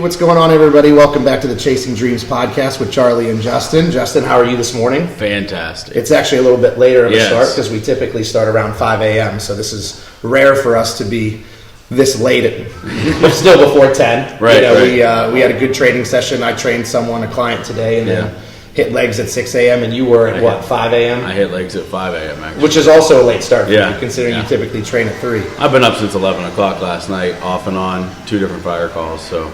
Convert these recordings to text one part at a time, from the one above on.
what's going on, everybody? Welcome back to the Chasing Dreams podcast with Charlie and Justin. Justin, how are you this morning? Fantastic. It's actually a little bit later of a start because we typically start around 5 a.m., so this is rare for us to be this late, but still before 10. Right, We had a good training session. I trained a client today, and then hit legs at 6 a.m., and you were at 5 a.m.? I hit legs at 5 a.m., actually. Which is also a late start for you, considering you typically train at 3. I've been up since 11 o'clock last night, off and on, 2 different fire calls, so.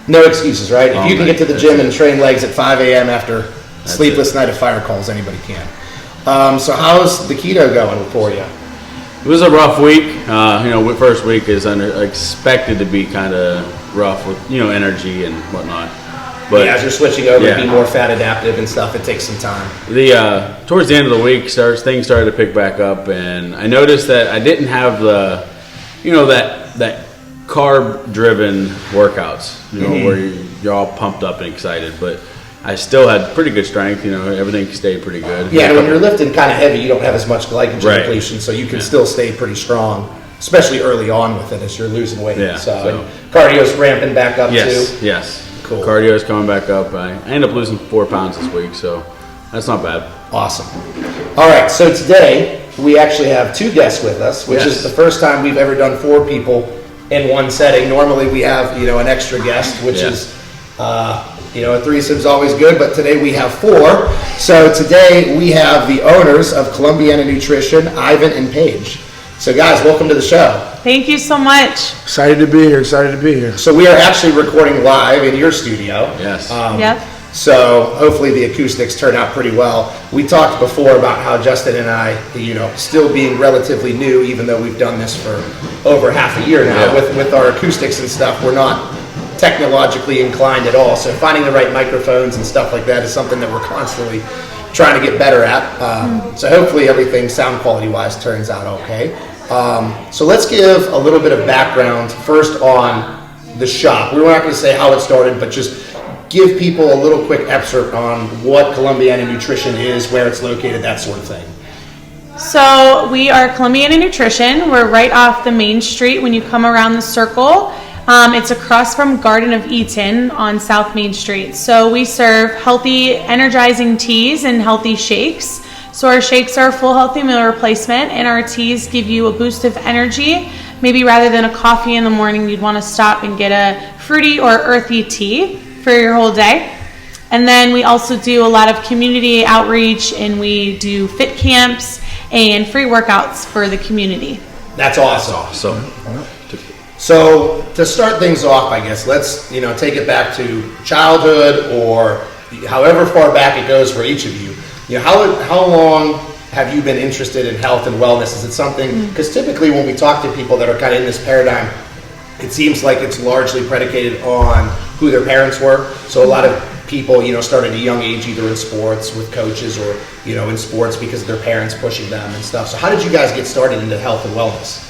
No excuses, right? If you can get to the gym and train legs at 5 a.m. after a sleepless night of fire calls, anybody can. So how's the keto going for you? It was a rough week. First week is expected to be kind of rough with, energy and whatnot. But as you're switching over to be more fat adaptive and stuff, it takes some time. Towards the end of the week, things started to pick back up, and I noticed that I didn't have the, that carb-driven workouts, where you're all pumped up and excited, but I still had pretty good strength. Everything stayed pretty good. Yeah, and when you're lifting kind of heavy, you don't have as much glycogen depletion, so you can still stay pretty strong, especially early on with it as you're losing weight. Yeah, so cardio's ramping back up too. Yes. Cool. Cardio's coming back up. I ended up losing 4 pounds this week, so that's not bad. Awesome. All right, so today we actually have 2 guests with us, which is the first time we've ever done 4 people in one setting. Normally we have, an extra guest, which is, a threesome's always good, but today we have 4. So today we have the owners of Columbiana Nutrition, Ivan and Paige. So guys, welcome to the show. Thank you so much. Excited to be here. So we are actually recording live in your studio. Yes. So hopefully the acoustics turn out pretty well. We talked before about how Justin and I, still being relatively new, even though we've done this for over half a year now, with our acoustics and stuff, we're not technologically inclined at all. So finding the right microphones and stuff like that is something that we're constantly trying to get better at. So hopefully everything sound quality wise turns out okay. So let's give a little bit of background first on the shop. We're not going to say how it started, but just give people a little quick excerpt on what Columbiana Nutrition is, where it's located, that sort of thing. So we are Columbiana Nutrition. We're right off the main street when you come around the circle. It's across from Garden of Eaton on South Main Street. So we serve healthy, energizing teas and healthy shakes. So our shakes are a full healthy meal replacement, and our teas give you a boost of energy. Maybe rather than a coffee in the morning, you'd want to stop and get a fruity or earthy tea for your whole day. And then we also do a lot of community outreach, and we do fit camps and free workouts for the community. That's awesome. So to start things off, I guess, let's take it back to childhood or however far back it goes for each of you. How long have you been interested in health and wellness? Is it something, because typically when we talk to people that are kind of in this paradigm, it seems like it's largely predicated on who their parents were. So a lot of people, start at a young age, either in sports with coaches or, in sports because of their parents pushing them and stuff. So how did you guys get started into health and wellness?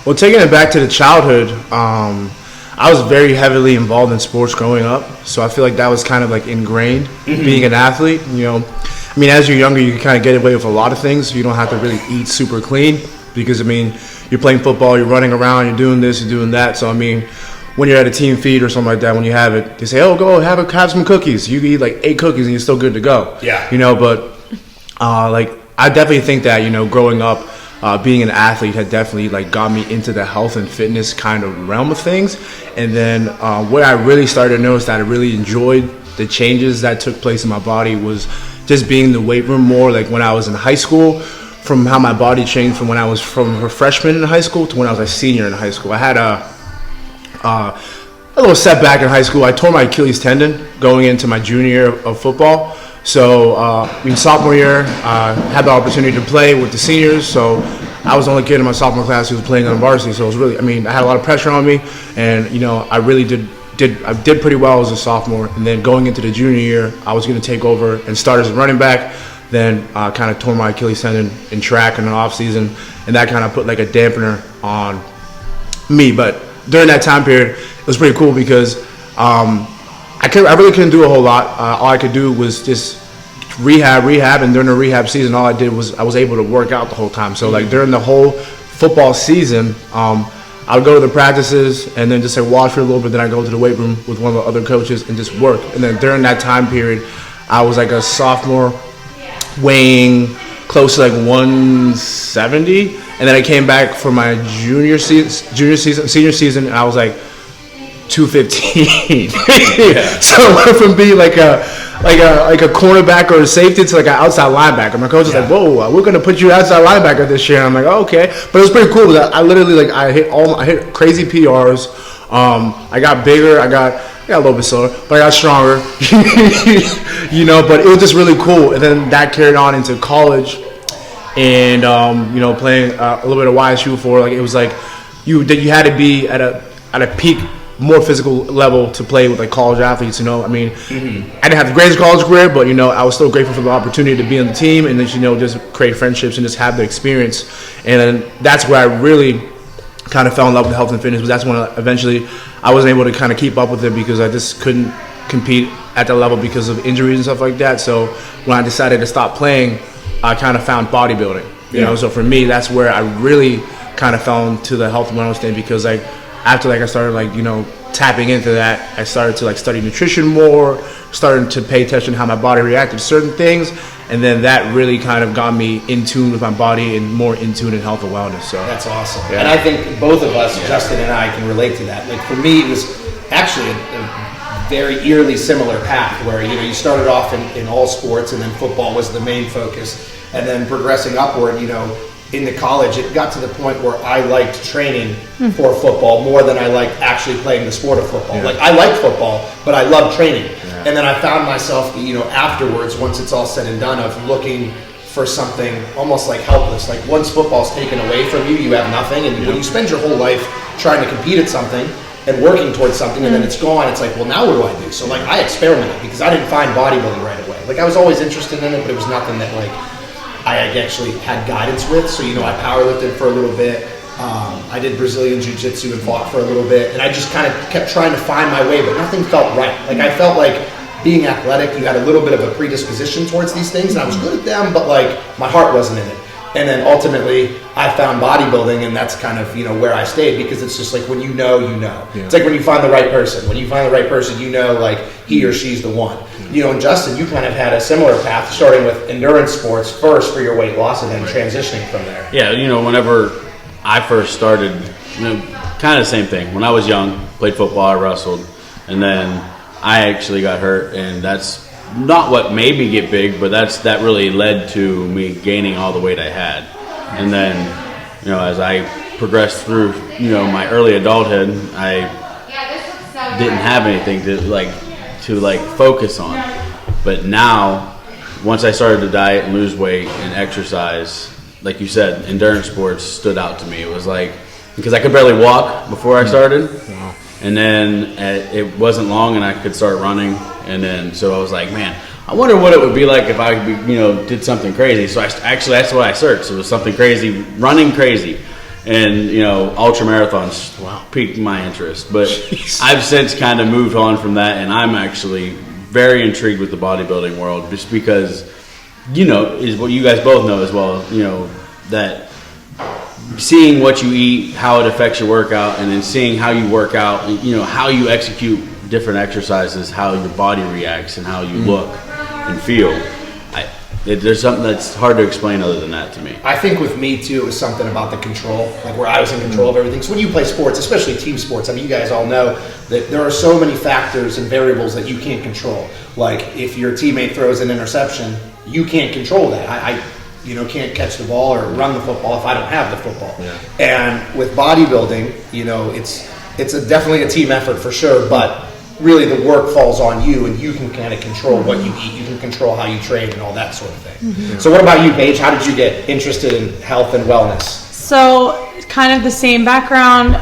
Well, taking it back to the childhood, I was very heavily involved in sports growing up. So I feel like that was kind of like ingrained, being an athlete. As you're younger, you can kind of get away with a lot of things. You don't have to really eat super clean because, you're playing football, you're running around, you're doing this, you're doing that. So, when you're at a team feed or something like that, when you have it, they say, oh, go have some cookies. You can eat like 8 cookies and you're still good to go. Yeah. I definitely think that, growing up, being an athlete had definitely got me into the health and fitness kind of realm of things. And then what I really started to notice that I really enjoyed the changes that took place in my body was just being in the weight room more. Like when I was in high school, from how my body changed from when I was from a freshman in high school to when I was a senior in high school. I had a little setback in high school. I tore my Achilles tendon going into my junior year of football. So in sophomore year, I had the opportunity to play with the seniors. So I was the only kid in my sophomore class who was playing on varsity. So it was really, I had a lot of pressure on me, and I really did pretty well as a sophomore. And then going into the junior year, I was going to take over and start as a running back. Then kind of tore my Achilles tendon in track in the off season, and that kind of put like a dampener on me. But during that time period, it was pretty cool because I really couldn't do a whole lot. All I could do was just rehab, and during the rehab season, all I did was I was able to work out the whole time. So like during the whole football season, I would go to the practices and then just like watch for a little bit. Then I go to the weight room with one of the other coaches and just work. And then during that time period, I was like a sophomore, weighing close to like 170. And then I came back for my senior season, and I was like 215. So I went from being like a cornerback or a safety to like an outside linebacker. My coach was like, "Whoa, we're gonna put you outside linebacker this year." And I'm like, oh, "Okay," but it was pretty cool. I literally like I hit crazy PRs. I got bigger. I got a little bit slower, but I got stronger. You know, but it was just really cool. And then that carried on into college, and you know, playing a little bit of YSU for like it was like you had to be at a peak, more physical level to play with like college athletes. You know, I mean, I didn't have the greatest college career, but you know, I was still grateful for the opportunity to be on the team and then, you know, just create friendships and just have the experience. And then that's where I really kind of fell in love with health and fitness. But that's when eventually I wasn't able to kind of keep up with it because I just couldn't compete at that level because of injuries and stuff like that. So when I decided to stop playing, I kind of found bodybuilding. You know, so for me, that's where I really kind of fell into the health and wellness thing because like after like I started like, you know, tapping into that, I started to like study nutrition more, starting to pay attention to how my body reacted to certain things, and then that really kind of got me in tune with my body and more in tune in health and wellness. So that's awesome. Yeah. And I think both of us, Justin and I, can relate to that. Like for me, it was actually a very eerily similar path where, you know, you started off in all sports and then football was the main focus, and then progressing upward, you know, into college, it got to the point where I liked training for football more than I liked actually playing the sport of football. Yeah. Like I liked football, but I loved training. Yeah. And then I found myself, you know, afterwards, once it's all said and done, of looking for something almost like helpless. Like once football's taken away from you, you have nothing. And when you spend your whole life trying to compete at something and working towards something, and then it's gone, it's like, well, now what do I do? So like I experimented because I didn't find bodybuilding right away. Like I was always interested in it, but it was nothing that like I actually had guidance with. So, you know, I powerlifted for a little bit. I did Brazilian Jiu-Jitsu and fought for a little bit. And I just kind of kept trying to find my way, but nothing felt right. Like I felt like being athletic, you had a little bit of a predisposition towards these things. And I was good at them, but like my heart wasn't in it. And then ultimately I found bodybuilding, and that's kind of, you know, where I stayed, because it's just like when you know, you know. Yeah. It's like when you find the right person. When you find the right person, you know, like he or she's the one. You know, and Justin, you kind of had a similar path, starting with endurance sports first for your weight loss and then transitioning from there. Yeah, you know, whenever I first started, you know, kind of the same thing. When I was young, played football, I wrestled, and then I actually got hurt, and that's not what made me get big, but that really led to me gaining all the weight I had. And then, you know, as I progressed through, you know, my early adulthood, I didn't have anything to focus on. But now, once I started to diet and lose weight and exercise, like you said, endurance sports stood out to me. It was like, because I could barely walk before I started. Wow. And then it wasn't long and I could start running. And then, so I was like, man, I wonder what it would be like if I, you know, did something crazy. So that's what I searched. It was something crazy, running crazy. And, you know, ultra marathons piqued my interest. But I've since kind of moved on from that, and I'm actually very intrigued with the bodybuilding world, just because, you know, is what you guys both know as well, you know, that seeing what you eat, how it affects your workout, and then seeing how you work out, you know, how you execute different exercises, how your body reacts, and how you look and feel. There's something that's hard to explain other than that to me. I think with me too, it was something about the control, like where I was in control of everything. So when you play sports, especially team sports, I mean, you guys all know that there are so many factors and variables that you can't control. Like if your teammate throws an interception, you can't control that. I you know, can't catch the ball or run the football if I don't have the football. Yeah. And with bodybuilding, you know, it's definitely a team effort for sure, but really the work falls on you, and you can kind of control what you eat. You can control how you train and all that sort of thing. Mm-hmm. So what about you, Paige? How did you get interested in health and wellness? So kind of the same background.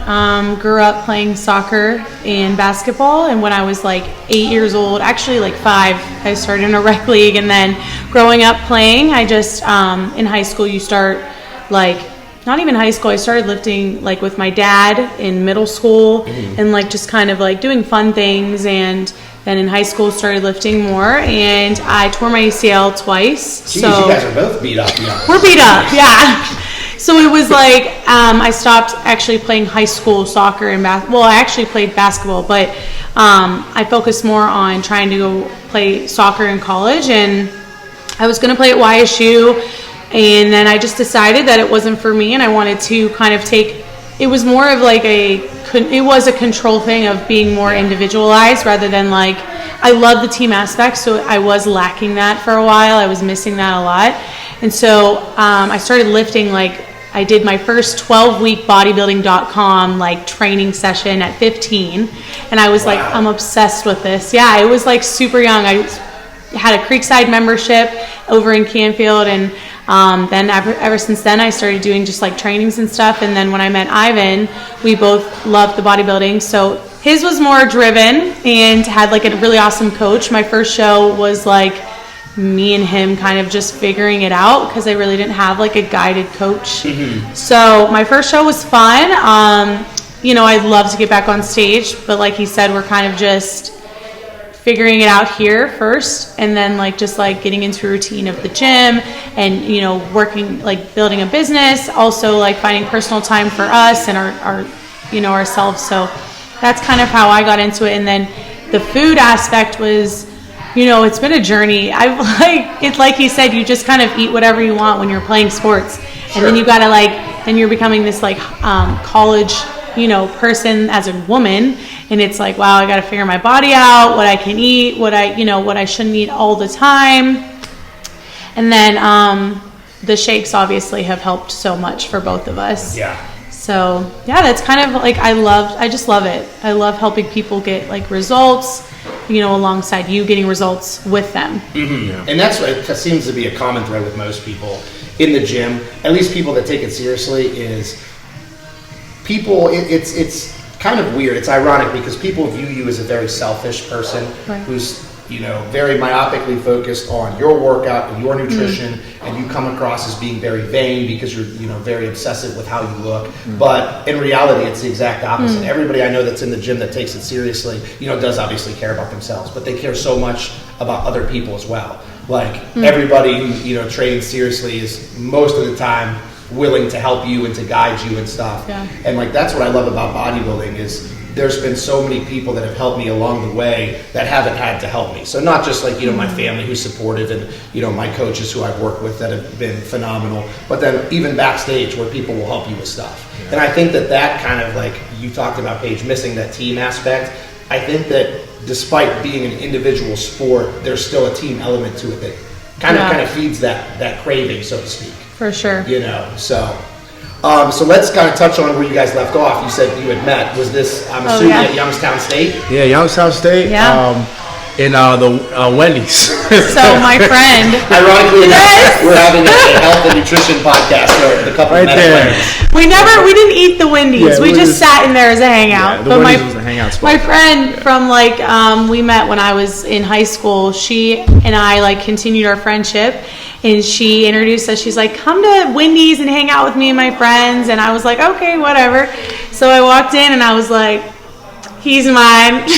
Grew up playing soccer and basketball, and when I was like 8 years old, actually like 5, I started in a rec league. And then growing up playing, I just in high school you start like, not even high school, I started lifting like with my dad in middle school, and like just kind of like doing fun things. And then in high school started lifting more, and I tore my ACL twice. Jeez, so you guys are both beat up. Yeah. We're beat up, yeah. So it was like I stopped actually playing high school soccer and well, I actually played basketball, but I focused more on trying to go play soccer in college, and I was going to play at YSU, and then I just decided that it wasn't for me, and I wanted to kind of it was more of like it was a control thing of being more individualized rather than like, I love the team aspect, so I was lacking that for a while. I was missing that a lot. And so I started lifting, like I did my first 12-week bodybuilding.com like training session at 15. And I was like, I'm obsessed with this. Yeah, it was like super young. I had a Creekside membership over in Canfield, and then ever since then I started doing just like trainings and stuff. And then when I met Ivan, we both loved the bodybuilding, so his was more driven and had like a really awesome coach. My first show was like me and him kind of just figuring it out because I really didn't have like a guided coach. So my first show was fun. I'd love to get back on stage, but like he said, we're kind of just figuring it out here first, and then like just like getting into a routine of the gym and working, like building a business, also like finding personal time for us and our ourselves. So that's kind of how I got into it. And then the food aspect was, it's been a journey. It's like he said, you just kind of eat whatever you want when you're playing sports. And then you gotta then you're becoming this like college person as a woman, and it's like, wow, I got to figure my body out, what I can eat, what I shouldn't eat all the time. And then the shakes obviously have helped so much for both of us. Yeah. So yeah, that's kind of like, I just love it. I love helping people get like results, alongside you getting results with them. And that's what seems to be a common thread with most people in the gym, at least people that take it seriously, is people, it's kind of weird. It's ironic because people view you as a very selfish person who's, very myopically focused on your workout and your nutrition, and you come across as being very vain because you're, very obsessive with how you look. But in reality, it's the exact opposite. Everybody I know that's in the gym that takes it seriously, does obviously care about themselves, but they care so much about other people as well. Like everybody who, trains seriously is most of the time willing to help you and to guide you and stuff. Yeah. And like, that's what I love about bodybuilding is there's been so many people that have helped me along the way that haven't had to help me. So not just like, my family who's supportive and, my coaches who I've worked with that have been phenomenal, but then even backstage where people will help you with stuff. Yeah. And I think that kind of like, you talked about Paige missing that team aspect. I think that despite being an individual sport, there's still a team element to it that kind of feeds that craving, so to speak. For sure. So let's kind of touch on where you guys left off. You said you had met. Was this, I'm assuming, at Youngstown State? Yeah, Youngstown State. Yeah. In the Wendy's. So my friend. Ironically enough, we're having a health and nutrition podcast where a couple of friends. We didn't eat the Wendy's. We just sat in there as a hangout. Yeah, the Wendy's was a hangout spot. My friend from we met when I was in high school. She and I continued our friendship, and she introduced us. She's like, come to Wendy's and hang out with me and my friends. And I was like, okay, whatever. So I walked in and I was like, he's mine.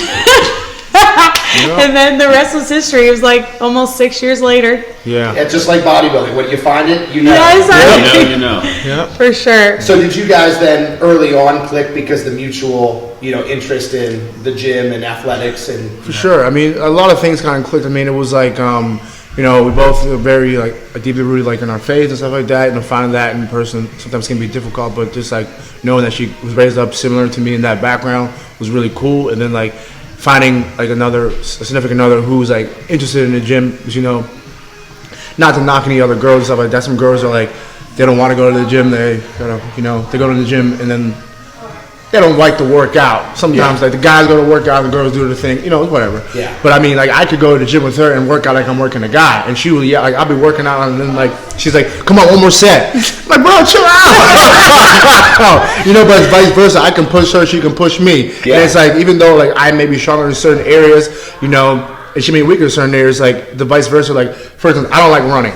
And then the rest was history. It was like almost 6 years later. Yeah. It's just like bodybuilding. When you find it, you know. Yes, Yeah. For sure. So did you guys then early on click because the mutual, interest in the gym and athletics and? For sure. I mean, a lot of things kind of clicked. I mean, it was like, we both were very deeply rooted in our faith and stuff like that. And finding that in person sometimes can be difficult, but just knowing that she was raised up similar to me in that background was really cool. And then finding a significant other who's interested in the gym, not to knock any other girls and stuff like that. Some girls are they don't want to go to the gym. They gotta, they go to the gym and then they don't like to work out. Sometimes the guys go to work out, the girls do the thing, whatever. Yeah. But I mean, I could go to the gym with her and work out like I'm working a guy, and she would I'll be working out and then she's like, come on, one more set. I'm like, bro, chill out. But it's vice versa. I can push her, she can push me. Yeah. And it's even though I may be stronger in certain areas, and she may be weaker in certain areas, the vice versa. For instance, I don't like running.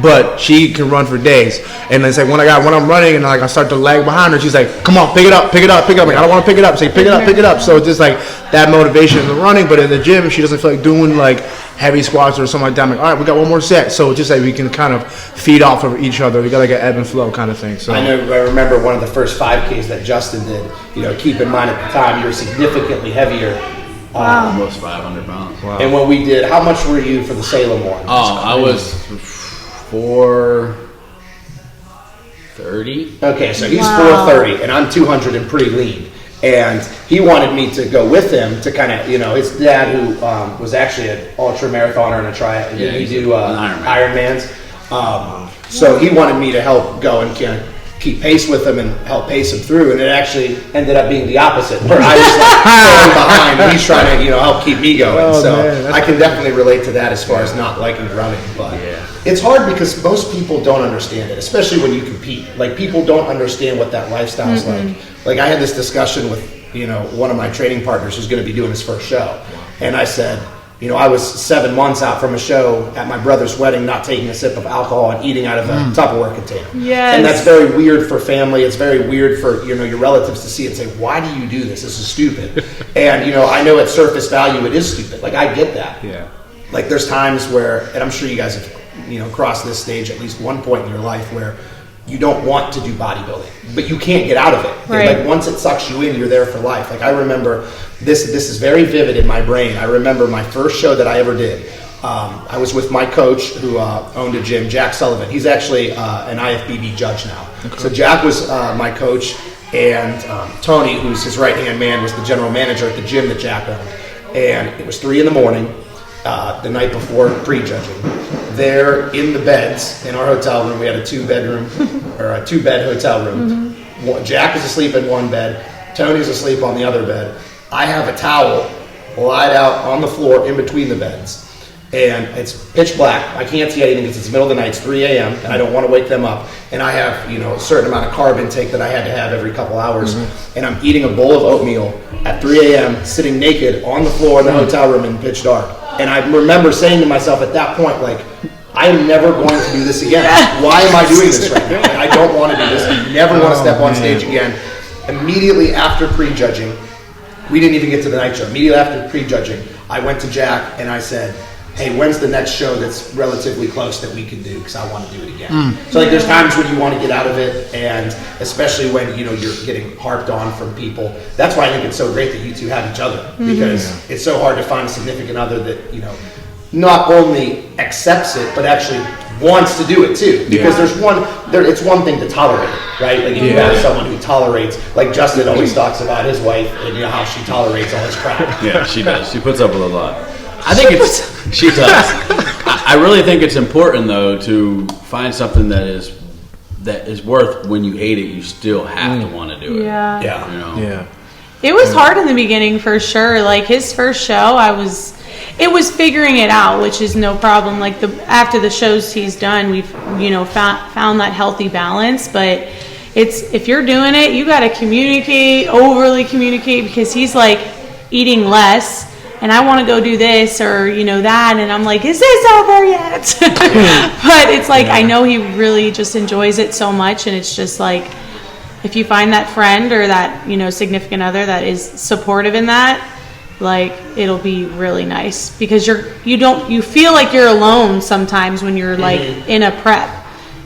but she can run for days. And it's like when I'm running and like I start to lag behind her, she's like, come on, pick it up. Like, I don't want to pick it up. Say, pick it up. So it's just like that motivation in the running. But in the gym, if she doesn't feel like doing like heavy squats or something like that, I'm like, all right, we got one more set. So it's just like we can kind of feed off of each other. We got like an ebb and flow kind of thing. So I remember one of the first 5Ks that Justin did. Keep in mind at the time you were significantly hevier. Almost 500 pounds. Wow. And when we did, how much were you for the Salem one? I was 430. Okay, so he's 430, and I'm 200 and pretty lean. And he wanted me to go with him to kind of, his dad, who was actually an ultra marathoner and a triathlon. Yeah, he do Ironman. Ironmans. So he wanted me to help go and kind of keep pace with him and help pace him through, and it actually ended up being the opposite, where I was like falling behind and he's trying to help keep me going. I can definitely relate to that as far as not liking running, but it's hard because most people don't understand it, especially when you compete. Like, people don't understand what that lifestyle is like I had this discussion with one of my training partners who's going to be doing his first show, and I said, I was 7 months out from a show at my brother's wedding, not taking a sip of alcohol and eating out of a Tupperware container. Yes. And that's very weird for family. It's very weird for your relatives to see and say, "Why do you do this? This is stupid." And I know at surface value it is stupid. Like, I get that. yeah. Like, there's times where, and I'm sure you guys have crossed this stage at least one point in your life where you don't want to do bodybuilding, but you can't get out of it. Right. Like, once it sucks you in, you're there for life. Like, I remember this is very vivid in my brain. I remember my first show that I ever did. I was with my coach who owned a gym, Jack Sullivan. He's actually an IFBB judge now. Okay. So Jack was my coach, and Tony, who's his right-hand man, was the general manager at the gym that Jack owned. And it was 3 a.m, the night before pre-judging. There in the beds in our hotel room, we had a 2-bedroom or a 2-bed hotel room. Jack is asleep in one bed, Tony's asleep on the other bed. I have a towel laid out on the floor in between the beds, and it's pitch black. I can't see anything because it's the middle of the night. It's 3 a.m. and I don't want to wake them up. And I have a certain amount of carb intake that I had to have every couple hours. And I'm eating a bowl of oatmeal at 3 a.m. sitting naked on the floor in the hotel room in pitch dark. And I remember saying to myself at that point, like, I am never going to do this again. Why am I doing this right now? Like, I don't want to do this. I never want to step on stage again. Immediately after prejudging, we didn't even get to the night show. Immediately after prejudging, I went to Jack and I said, "Hey, when's the next show that's relatively close that we can do? Because I want to do it again." So like, there's times when you want to get out of it, and especially when you're getting harped on from people. That's why I think it's so great that you two have each other, because it's so hard to find a significant other that not only accepts it but actually wants to do it too. Because it's one thing to tolerate it, right? Like, if you have someone who tolerates, like Justin always talks about his wife and how she tolerates all his crap. Yeah, she does. She puts up with a lot. I think she does. I really think it's important though to find something that is worth, when you hate it, you still have to want to do it. Yeah. It was hard in the beginning for sure. Like, his first show, it was figuring it out, which is no problem. Like, after the shows he's done, we've found that healthy balance. But if you're doing it, you got to overly communicate, because he's like eating less. And I want to go do this or, that. And I'm like, is this over yet? But it's like, I know he really just enjoys it so much. And it's just like, if you find that friend or that, significant other that is supportive in that, like, it'll be really nice, because you feel like you're alone sometimes when you're like in a prep.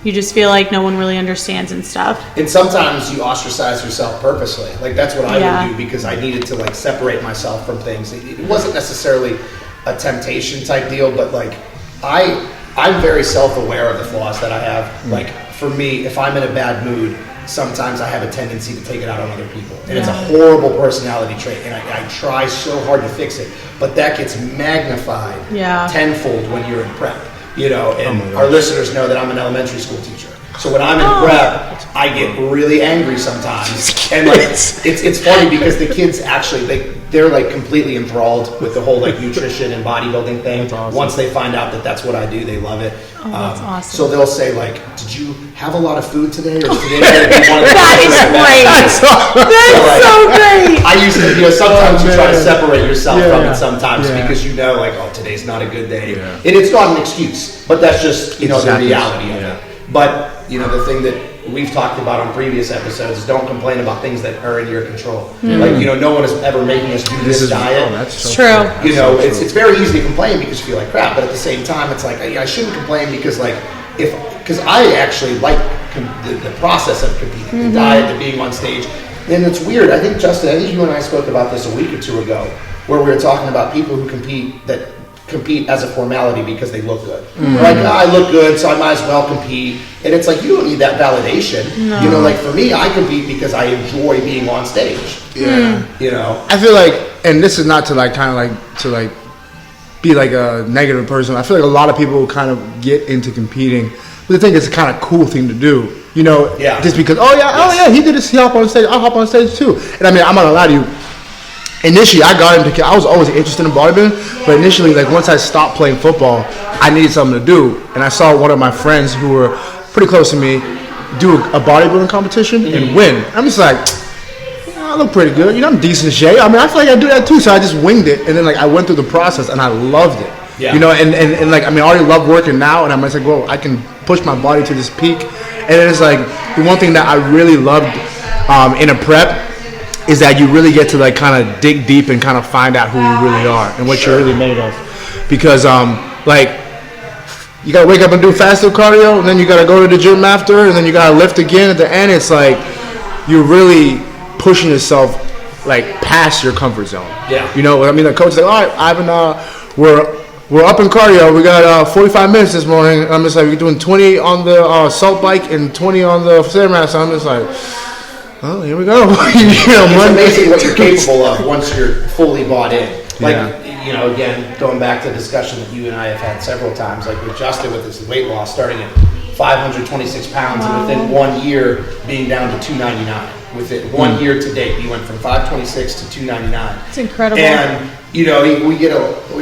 You just feel like no one really understands and stuff. And sometimes you ostracise yourself purposely. Like, that's what I would do, because I needed to like separate myself from things. It wasn't necessarily a temptation type deal, but like I'm very self-aware of the flaws that I have. Like, for me, if I'm in a bad mood, sometimes I have a tendency to take it out on other people. And it's a horrible personality trait, and I try so hard to fix it, but that gets magnified tenfold when you're in prep. And our listeners know that I'm an elementary school teacher. So when I'm in prep, I get really angry sometimes, and like it's funny because the kids actually they're like completely enthralled with the whole like nutrition and bodybuilding thing. That's awesome. Once they find out that that's what I do, they love it. Oh, that's awesome. So they'll say like, "Did you have a lot of food today, or is today going to be one of the That is great. That's so great. I used to, sometimes you try to separate yourself from it sometimes Yeah. because like, oh, today's not a good day. Yeah. And it's not an excuse, but that's just, the Exactly. reality of Yeah. it. But, the thing that we've talked about on previous episodes is don't complain about things that are in your control. Like, no one is ever making us do this diet. That's so True. It's very easy to complain because you feel like crap, but at the same time, it's like, I shouldn't complain because like, because I actually like the process of competing, the diet, the being on stage. And it's weird. I think, Justin, you and I spoke about this a week or two ago, where we were talking about people who compete as a formality because they look good. Like, I look good, so I might as well compete. And it's like, you don't need that validation. No. Like for me, I compete because I enjoy being on stage. Yeah. I feel like, and this is not to like kind of like to like be like a negative person. I feel like a lot of people kind of get into competing, but they think it's a kind of cool thing to do. Just because, he did this, he hop on stage, I'll hop on stage too. And I mean, I'm not gonna lie to you. Initially, I was always interested in bodybuilding, but initially, like once I stopped playing football, I needed something to do, and I saw one of my friends who were pretty close to me do a bodybuilding competition and win. I'm just like, I look pretty good, I'm decent shape. I mean, I feel like I do that too, so I just winged it, and then like I went through the process, and I loved it. Yeah. And like I mean, I already love working now, and I'm just like, well, I can push my body to this peak, and it's like the one thing that I really loved in a prep is that you really get to like kind of dig deep and kind of find out who you really are and what you're really made of. Because like you gotta wake up and do fasted cardio, and then you gotta go to the gym after, and then you gotta lift again at the end. It's like you're really pushing yourself like past your comfort zone. Yeah. I mean, the coach is like, all right, Ivan, we're up in cardio. We got 45 minutes this morning. I'm just like, we're doing 20 on the salt bike and 20 on the stairmaster. I'm just like, oh, here we go. It's amazing what you're capable of once you're fully bought in. Like, again, going back to the discussion that you and I have had several times, like with Justin with his weight loss starting at 526 pounds and within 1 year being down to 299. Within 1 year to date, he went from 526 to 299. It's incredible. And, we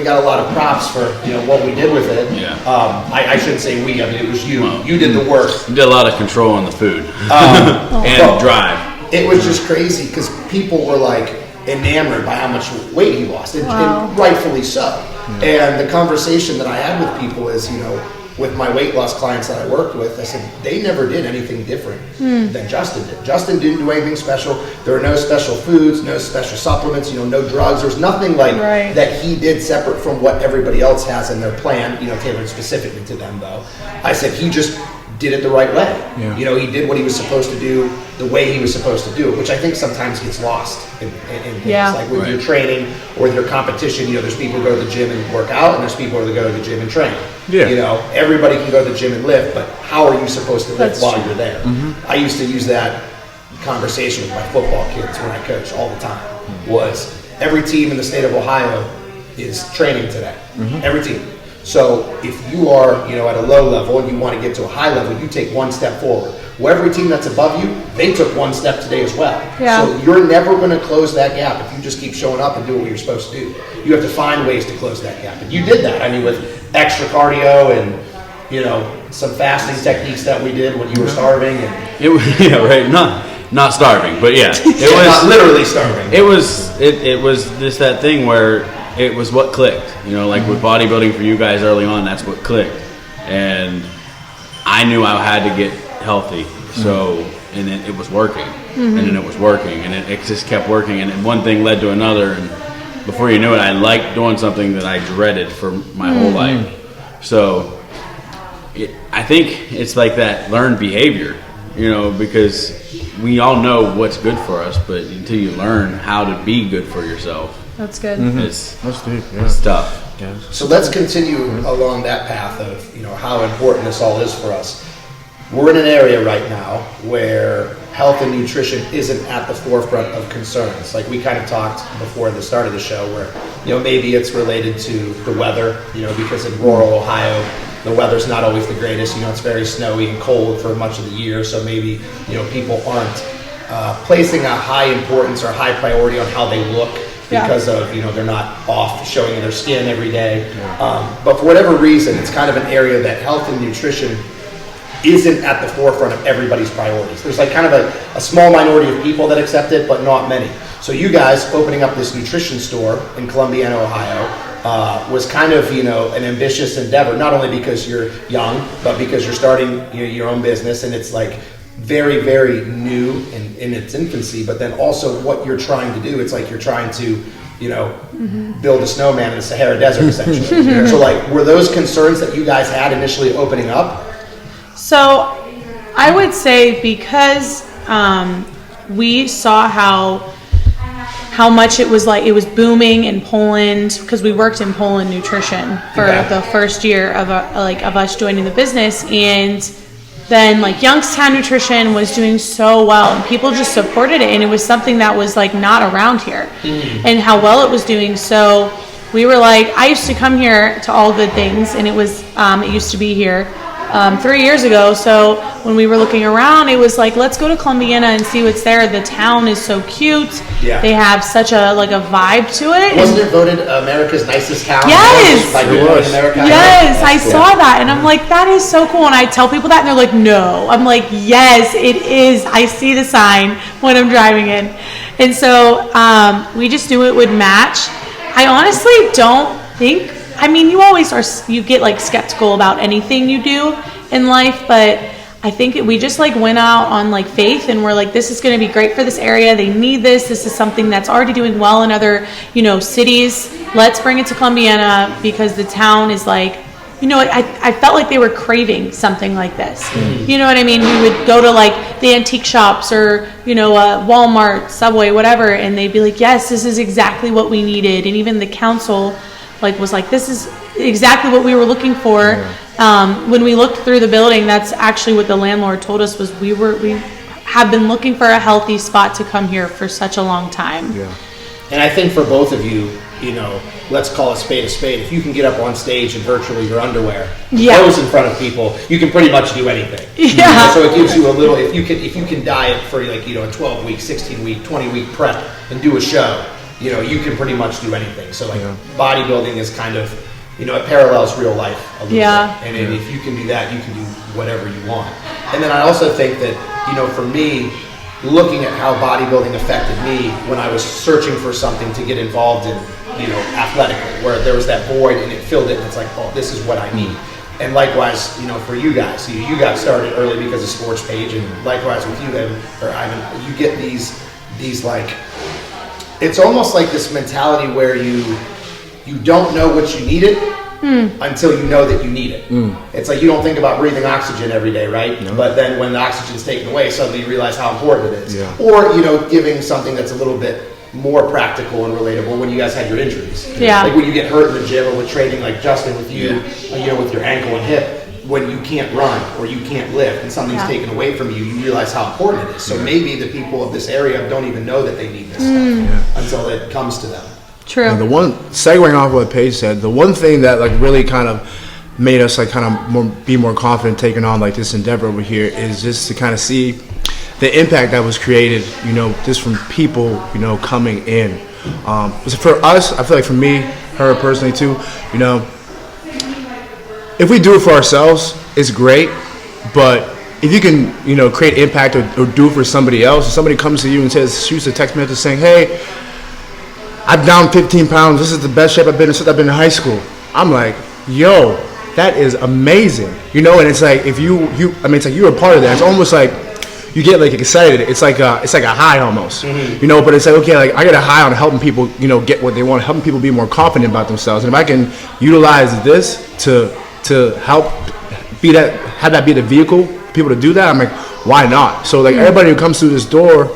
got a lot of props for, what we did with it. Yeah. I shouldn't say we, I mean, it was you. Well, you did the work. You did a lot of control on the food. And drive. It was just crazy because people were like enamored by how much weight he lost, and rightfully so. And the conversation that I had with people is, with my weight loss clients that I worked with, I said they never did anything different than Justin did. Justin didn't do anything special. There were no special foods, no special supplements, no drugs. There was nothing like that he did separate from what everybody else has in their plan, tailored specifically to them though. I said he just did it the right way. Yeah. He did what he was supposed to do the way he was supposed to do it, which I think sometimes gets lost in things. Like with your training or with your competition, there's people who go to the gym and work out, and there's people who go to the gym and train. Yeah. Everybody can go to the gym and lift, but how are you supposed to lift while you're there? I used to use that conversation with my football kids when I coach all the time. Was every team in the state of Ohio is training today. Every team. So if you are, at a low level and you want to get to a high level, you take one step forward. Well, every team that's above you, they took one step today as well. Yeah. So you're never going to close that gap if you just keep showing up and doing what you're supposed to do. You have to find ways to close that gap. And you did that. I mean, with extra cardio and, some fasting techniques that we did when you were starving. And Not starving, but yeah. It was not literally starving. It was just that thing where it was what clicked. Like with bodybuilding for you guys early on, that's what clicked. And I knew I had to get healthy. So, and then it was working. And then it was working. And it just kept working. And then one thing led to another. And before you knew it, I liked doing something that I dreaded for my whole life. So, I think it's like that learned behavior, because we all know what's good for us, but until you learn how to be good for yourself, That's good. it's deep. it's tough. Yeah. So let's continue along that path of, how important this all is for us. We're in an area right now where health and nutrition isn't at the forefront of concerns. Like we kind of talked before the start of the show where, maybe it's related to the weather, because in rural Ohio, the weather's not always the greatest. It's very snowy and cold for much of the year, so maybe people aren't placing a high importance or high priority on how they look because of they're not off showing their skin every day. But for whatever reason, it's kind of an area that health and nutrition isn't at the forefront of everybody's priorities. There's like kind of a small minority of people that accept it, but not many. So you guys opening up this nutrition store in Columbiana, Ohio, was kind of an ambitious endeavor, not only because you're young, but because you're starting your own business, and it's like very, very new in its infancy. But then also what you're trying to do, it's like you're trying to build a snowman in the Sahara Desert, essentially. So like, were those concerns that you guys had initially opening up? So I would say because we saw how much it was booming in Poland, because we worked in Poland nutrition for the first year of us joining the business, and then like Youngstown Nutrition was doing so well and people just supported it, and it was something that was like not around here and how well it was doing. So we were like, I used to come here to All Good Things, and it used to be here 3 years ago. So when we were looking around, it was like, let's go to Columbiana and see what's there. The town is so cute. Yeah. They have such a vibe to it. Wasn't it voted America's nicest town? Yes. Like in America? Yes, I saw that, and I'm like, that is so cool. And I tell people that, and they're like, no. I'm like, yes, it is. I see the sign when I'm driving in. And so we just knew it would match. I honestly don't think, you get like skeptical about anything you do in life, but I think we just like went out on like faith, and we're like, this is going to be great for this area. They need this. This is something that's already doing well in other, cities. Let's bring it to Columbiana, because the town is like, I felt like they were craving something like this. You know what I mean? We would go to like the antique shops or, Walmart, Subway, whatever, and they'd be like, yes, this is exactly what we needed. And even the council was like, this is exactly what we were looking for. When we looked through the building, that's actually what the landlord told us, was we have been looking for a healthy spot to come here for such a long time. And I think for both of you, let's call a spade a spade. If you can get up on stage in virtually your underwear, pose in front of people, you can pretty much do anything. So it gives you a little, if you can diet for a 12-week, 16-week, 20-week prep and do a show, you can pretty much do anything. So bodybuilding is kind of, it parallels real life a little bit. And if you can do that, you can do whatever you want. And then I also think that, for me, looking at how bodybuilding affected me when I was searching for something to get involved in, athletically, where there was that void and it filled it, and it's like, oh, this is what I need. And likewise, for you guys, you got started early because of Sports Page, and likewise with you, Ivan, you get these like, it's almost like this mentality where you don't know what you need it until you know that you need it. It's like you don't think about breathing oxygen every day, right? No. But then when the oxygen's taken away, suddenly you realize how important it is. Or, giving something that's a little bit more practical and relatable when you guys had your injuries. Like when you get hurt in the gym or with training like Justin with you, with your ankle and hip, when you can't run or you can't lift and something's taken away from you, you realize how important it is. So maybe the people of this area don't even know that they need this stuff until it comes to them. True. And the one, segueing off what Paige said, the one thing that like really kind of made us like kind of be more confident taking on like this endeavor over here is just to kind of see the impact that was created, just from people, coming in. For us, I feel like for me, her personally too, if we do it for ourselves, it's great. But if you can, create impact or do it for somebody else, if somebody comes to you and shoots a text message saying, hey, I'm down 15 pounds. This is the best shape I've been in since I've been in high school. I'm like, yo, that is amazing. And it's like, if it's like you're a part of that. It's almost like you get like excited. It's like a high almost, but it's like, okay, like I get a high on helping people, get what they want, helping people be more confident about themselves. And if I can utilize this to help have that be the vehicle for people to do that, I'm like, why not? So like everybody who comes through this door,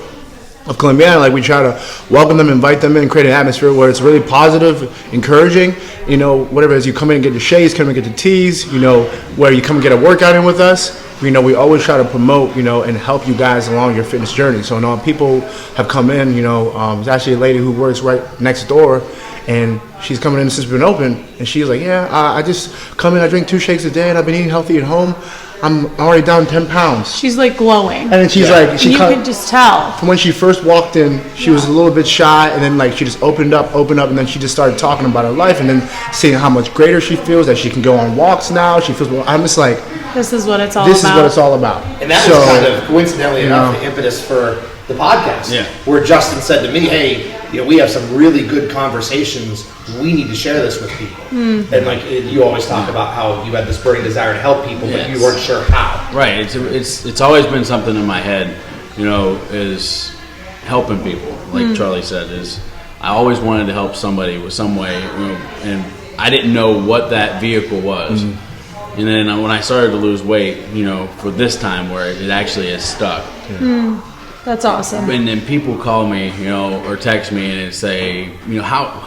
of Columbiana, like we try to welcome them, invite them in, create an atmosphere where it's really positive, encouraging. You know, whatever it is, you come in and get your shakes, come in and get the teas. You know, where you come and get a workout in with us. You know, we always try to promote, you know, and help you guys along your fitness journey. So, people have come in. You know, there's actually a lady who works right next door, and she's coming in since we've been open, and she's like, I just come in, I drink 2 shakes a day, and I've been eating healthy at home. I'm already down 10 pounds. She's like glowing. And then she's like, you could just tell. From when she first walked in, she was a little bit shy, and then like she just opened up, and then she just started talking about her life, and then seeing how much greater she feels, that she can go on walks now. She feels, I'm just like, this is what it's all this about. is what it's all about. And that was kind of coincidentally enough the impetus for the podcast. Yeah. Where Justin said to me, hey, we have some really good conversations. We need to share this with people. And like you always talk about how you had this burning desire to help people, but you weren't sure how. Right. It's always been something in my head, is helping people. Like Charlie said, is I always wanted to help somebody with some way, and I didn't know what that vehicle was. And then when I started to lose weight, for this time where it actually is stuck. That's awesome. And then people call me, or text me and say,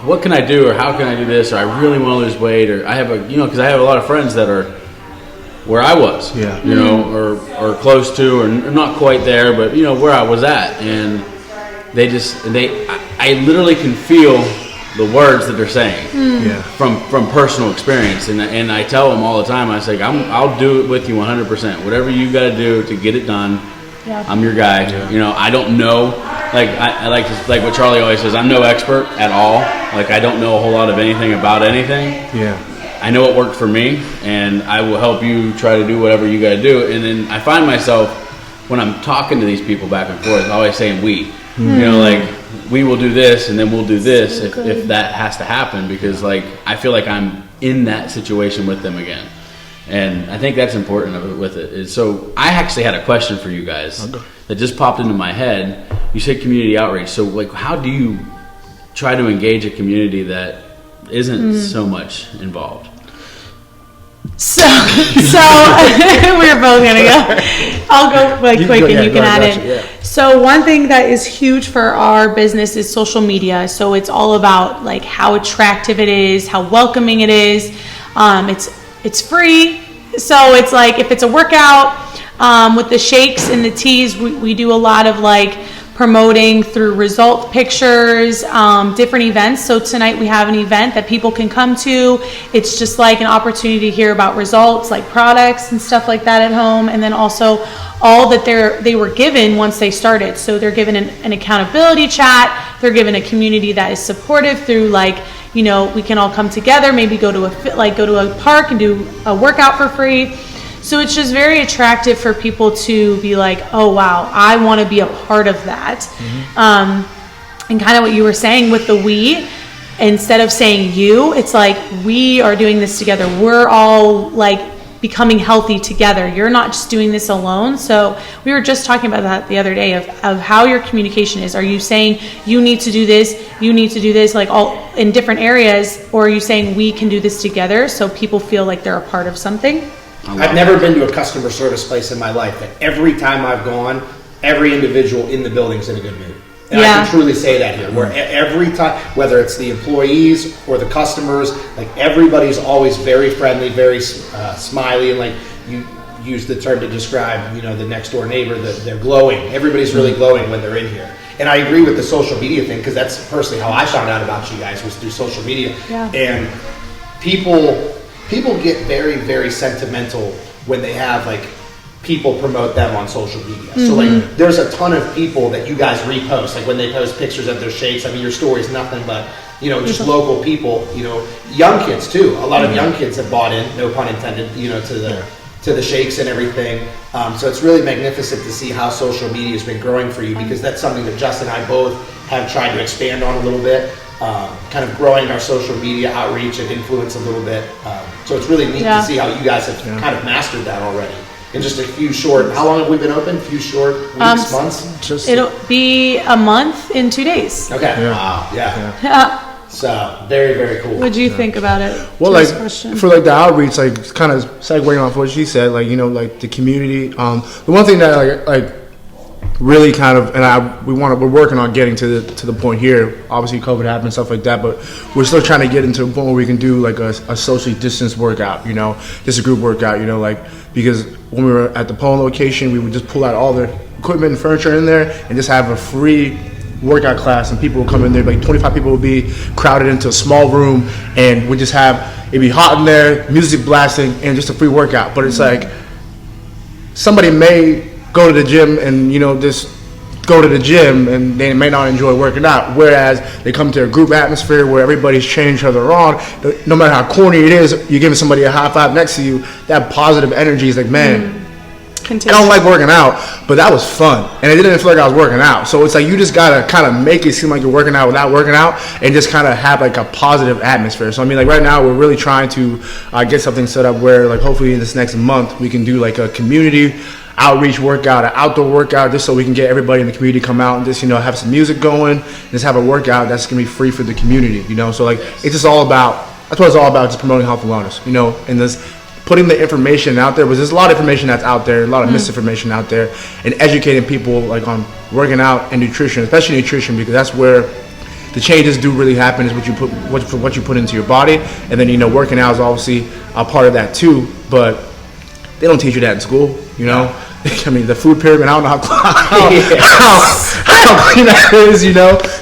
what can I do, or how can I do this, or I really want to lose weight, or I have because I have a lot of friends that are where I was, or close to, or not quite there, but where I was at, and I literally can feel the words that they're saying from personal experience, and I tell them all the time, I say, I'll do it with you 100%, whatever you got to do to get it done. Yeah. I'm your guy. I don't know. Like I like what Charlie always says. I'm no expert at all. Like I don't know a whole lot of anything about anything. Yeah. I know what worked for me, and I will help you try to do whatever you got to do. And then I find myself when I'm talking to these people back and forth, always saying we. Like we will do this, and then we'll do this if that has to happen, because like I feel like I'm in that situation with them again. And I think that's important with it. So I actually had a question for you guys that just popped into my head. You said community outreach. So like, how do you try to engage a community that isn't so much involved? So we're both gonna go. I'll go quick and you can add in. Yeah. So one thing that is huge for our business is social media. So it's all about like how attractive it is, how welcoming it is. It's free, so it's like if it's a workout with the shakes and the teas, we do a lot of like promoting through result pictures, different events. So tonight we have an event that people can come to. It's just like an opportunity to hear about results, like products and stuff like that at home, and then also all that they were given once they started. So they're given an accountability chat. They're given a community that is supportive through like, we can all come together, maybe go to a park and do a workout for free. So it's just very attractive for people to be like, oh wow, I want to be a part of that. And kind of what you were saying with the we, instead of saying you, it's like we are doing this together. We're all like becoming healthy together. You're not just doing this alone. So we were just talking about that the other day of how your communication is. Are you saying you need to do this, like all in different areas, or are you saying we can do this together so people feel like they're a part of something? I've never been to a customer service place in my life that every time I've gone, every individual in the building's in a good mood. And I can truly say that here, where every time, whether it's the employees or the customers, like everybody's always very friendly, very smiley, and like you use the term to describe, the next door neighbor, they're glowing. Everybody's really glowing when they're in here. And I agree with the social media thing, because that's personally how I found out about you guys, was through social media. Yeah. And people get very, very sentimental when they have like people promote them on social media. So like there's a ton of people that you guys repost, like when they post pictures of their shakes. I mean, your story's nothing but, just local people, young kids too. A lot of young kids have bought in, no pun intended, to the shakes and everything. So it's really magnificent to see how social media has been growing for you, because that's something that Justin and I both have tried to expand on a little bit. Kind of growing our social media outreach and influence a little bit. So it's really neat to see how you guys have kind of mastered that already. In just a few short, how long have we been open? A few short weeks, months? It'll be a month in 2 days. Okay. Yeah. Wow. Yeah. So very, very cool. What do you think about it? Well, like for like the outreach, like kind of segueing off what she said, like like the community. The one thing that like really kind of, and we're working on getting to the point here. Obviously, COVID happened and stuff like that, but we're still trying to get into a point where we can do like a socially distanced workout, just a group workout, like, because when we were at the Poland location, we would just pull out all the equipment and furniture in there and just have a free workout class, and people would come in there, like 25 people would be crowded into a small room, and we just it'd be hot in there, music blasting, and just a free workout. But it's like, somebody may go to the gym and just go to the gym and they may not enjoy working out, whereas they come to a group atmosphere where everybody's cheering each other on. No matter how corny it is, you're giving somebody a high five next to you, that positive energy is like, man, I don't like working out, but that was fun, and it didn't feel like I was working out. So it's like, you just gotta kind of make it seem like you're working out without working out, and just kind of have like a positive atmosphere. So I mean, like right now we're really trying to get something set up where, like, hopefully in this next month we can do like a community outreach workout, an outdoor workout, just so we can get everybody in the community to come out and just have some music going, just have a workout that's gonna be free for the community. So like, it's just all about, that's what it's all about, just promoting health and wellness, and this putting the information out there, because there's a lot of information that's out there, a lot of misinformation out there, and educating people like on working out and nutrition, especially nutrition, because that's where the changes do really happen, is what you put into your body. And then working out is obviously a part of that too, but they don't teach you that in school. I mean, the food pyramid, I don't know how clean that is.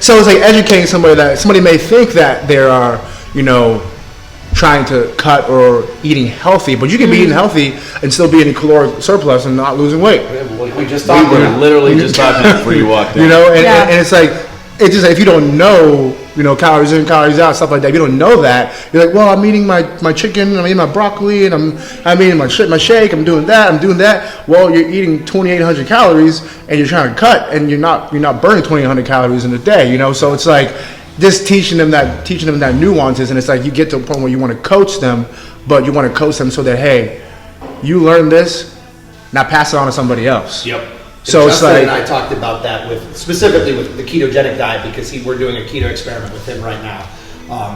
So it's like educating somebody that somebody may think that they are trying to cut or eating healthy, but you can be eating healthy and still be in a caloric surplus and not losing weight. We just talked about literally just talking before you walked in. And it's like, it's just, if you don't know, calories in, calories out, stuff like that, if you don't know that, you're like, well, I'm eating my chicken, I'm eating my broccoli, and I'm eating my shake, I'm doing that. Well, you're eating 2,800 calories and you're trying to cut, and you're not burning 2,800 calories in a day. So it's like, just teaching them that nuances, and it's like, you get to a point where you want to coach them, but you want to coach them so that, hey, you learn this, now pass it on to somebody else. Yep. So Justin it's like, and I talked about that specifically with the ketogenic diet, because we're doing a keto experiment with him right now,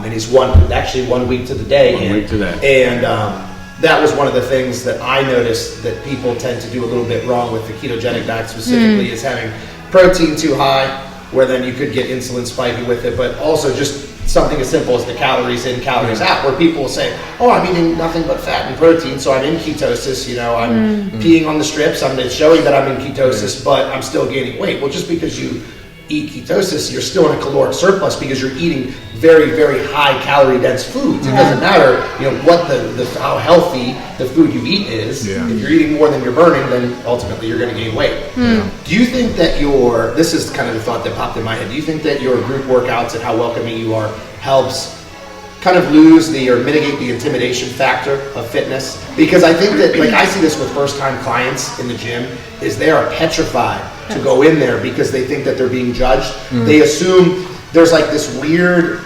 and he's 1 week to the day. 1 week to day. And that was one of the things that I noticed that people tend to do a little bit wrong with the ketogenic diet specifically, is having protein too high, where then you could get insulin spiky with it, but also just something as simple as the calories in, calories out, where people will say, oh, I'm eating nothing but fat and protein, so I'm in ketosis, I'm peeing on the strips, it's showing that I'm in ketosis, but I'm still gaining weight. Well, just because you eat ketosis, you're still in a caloric surplus, because you're eating very, very high calorie dense foods. It doesn't matter, what how healthy the food you eat is. Yeah. If you're eating more than you're burning, then ultimately you're going to gain weight. Do you think that this is kind of the thought that popped in my head, do you think that your group workouts and how welcoming you are helps kind of lose or mitigate the intimidation factor of fitness? Because I think that, like, I see this with first time clients in the gym, is they are petrified to go in there because they think that they're being judged. They assume there's like this weird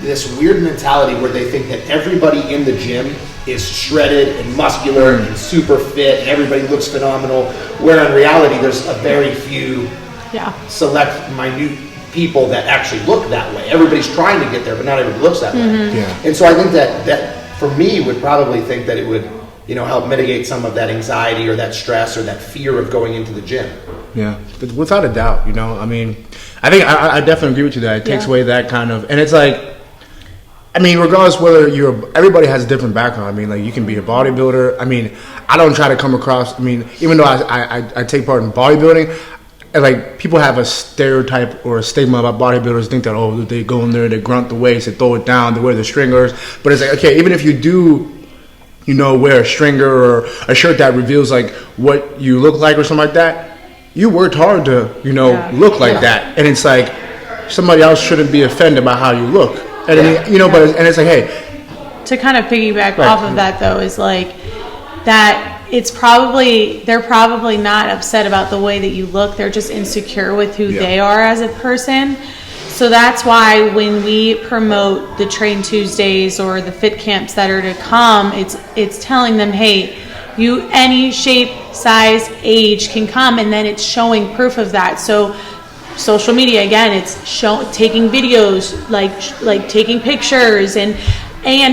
mentality where they think that everybody in the gym is shredded and muscular and super fit and everybody looks phenomenal, where in reality there's a very few select minute people that actually look that way. Everybody's trying to get there, but not everybody looks that way. Yeah. And so I think that for me would probably think that it would help mitigate some of that anxiety or that stress or that fear of going into the gym. Yeah, but without a doubt, I mean, I think I definitely agree with you that it takes away that kind of, and it's like, I mean, regardless whether everybody has a different background. I mean, like, you can be a bodybuilder. I mean, I don't try to come across, I mean, even though I take part in bodybuilding, and like, people have a stereotype or a stigma about bodybuilders, think that, oh, they go in there, they grunt the weights, they throw it down, they wear the stringers. But it's like, okay, even if you do, wear a stringer or a shirt that reveals like what you look like or something like that, you worked hard to, look like that. And it's like, somebody else shouldn't be offended by how you look. And I mean, but it's like, hey. To kind of piggyback off of that, though, is like that they're probably not upset about the way that you look. They're just insecure with who they are as a person. So that's why when we promote the Train Tuesdays or the fit camps that are to come, it's telling them, hey, you, any shape, size, age can come, and then it's showing proof of that. So social media, again, it's taking videos, like taking pictures, and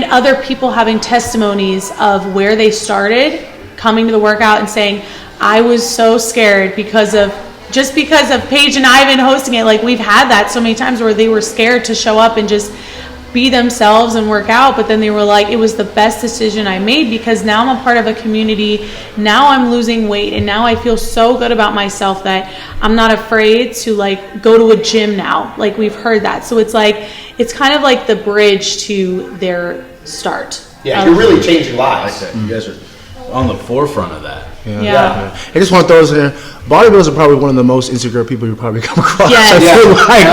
other people having testimonies of where they started, coming to the workout and saying, I was so scared because of Paige and Ivan hosting it. Like, we've had that so many times where they were scared to show up and just be themselves and work out, but then they were like, it was the best decision I made because now I'm a part of a community. Now I'm losing weight, and now I feel so good about myself that I'm not afraid to like go to a gym now. Like, we've heard that. So it's like, it's kind of like the bridge to their start. Yeah, you're really changing lives. You guys are on the forefront of that. Yeah. I just want to throw this in there. Bodybuilders are probably one of the most insecure people you probably come across. Yes. I feel like,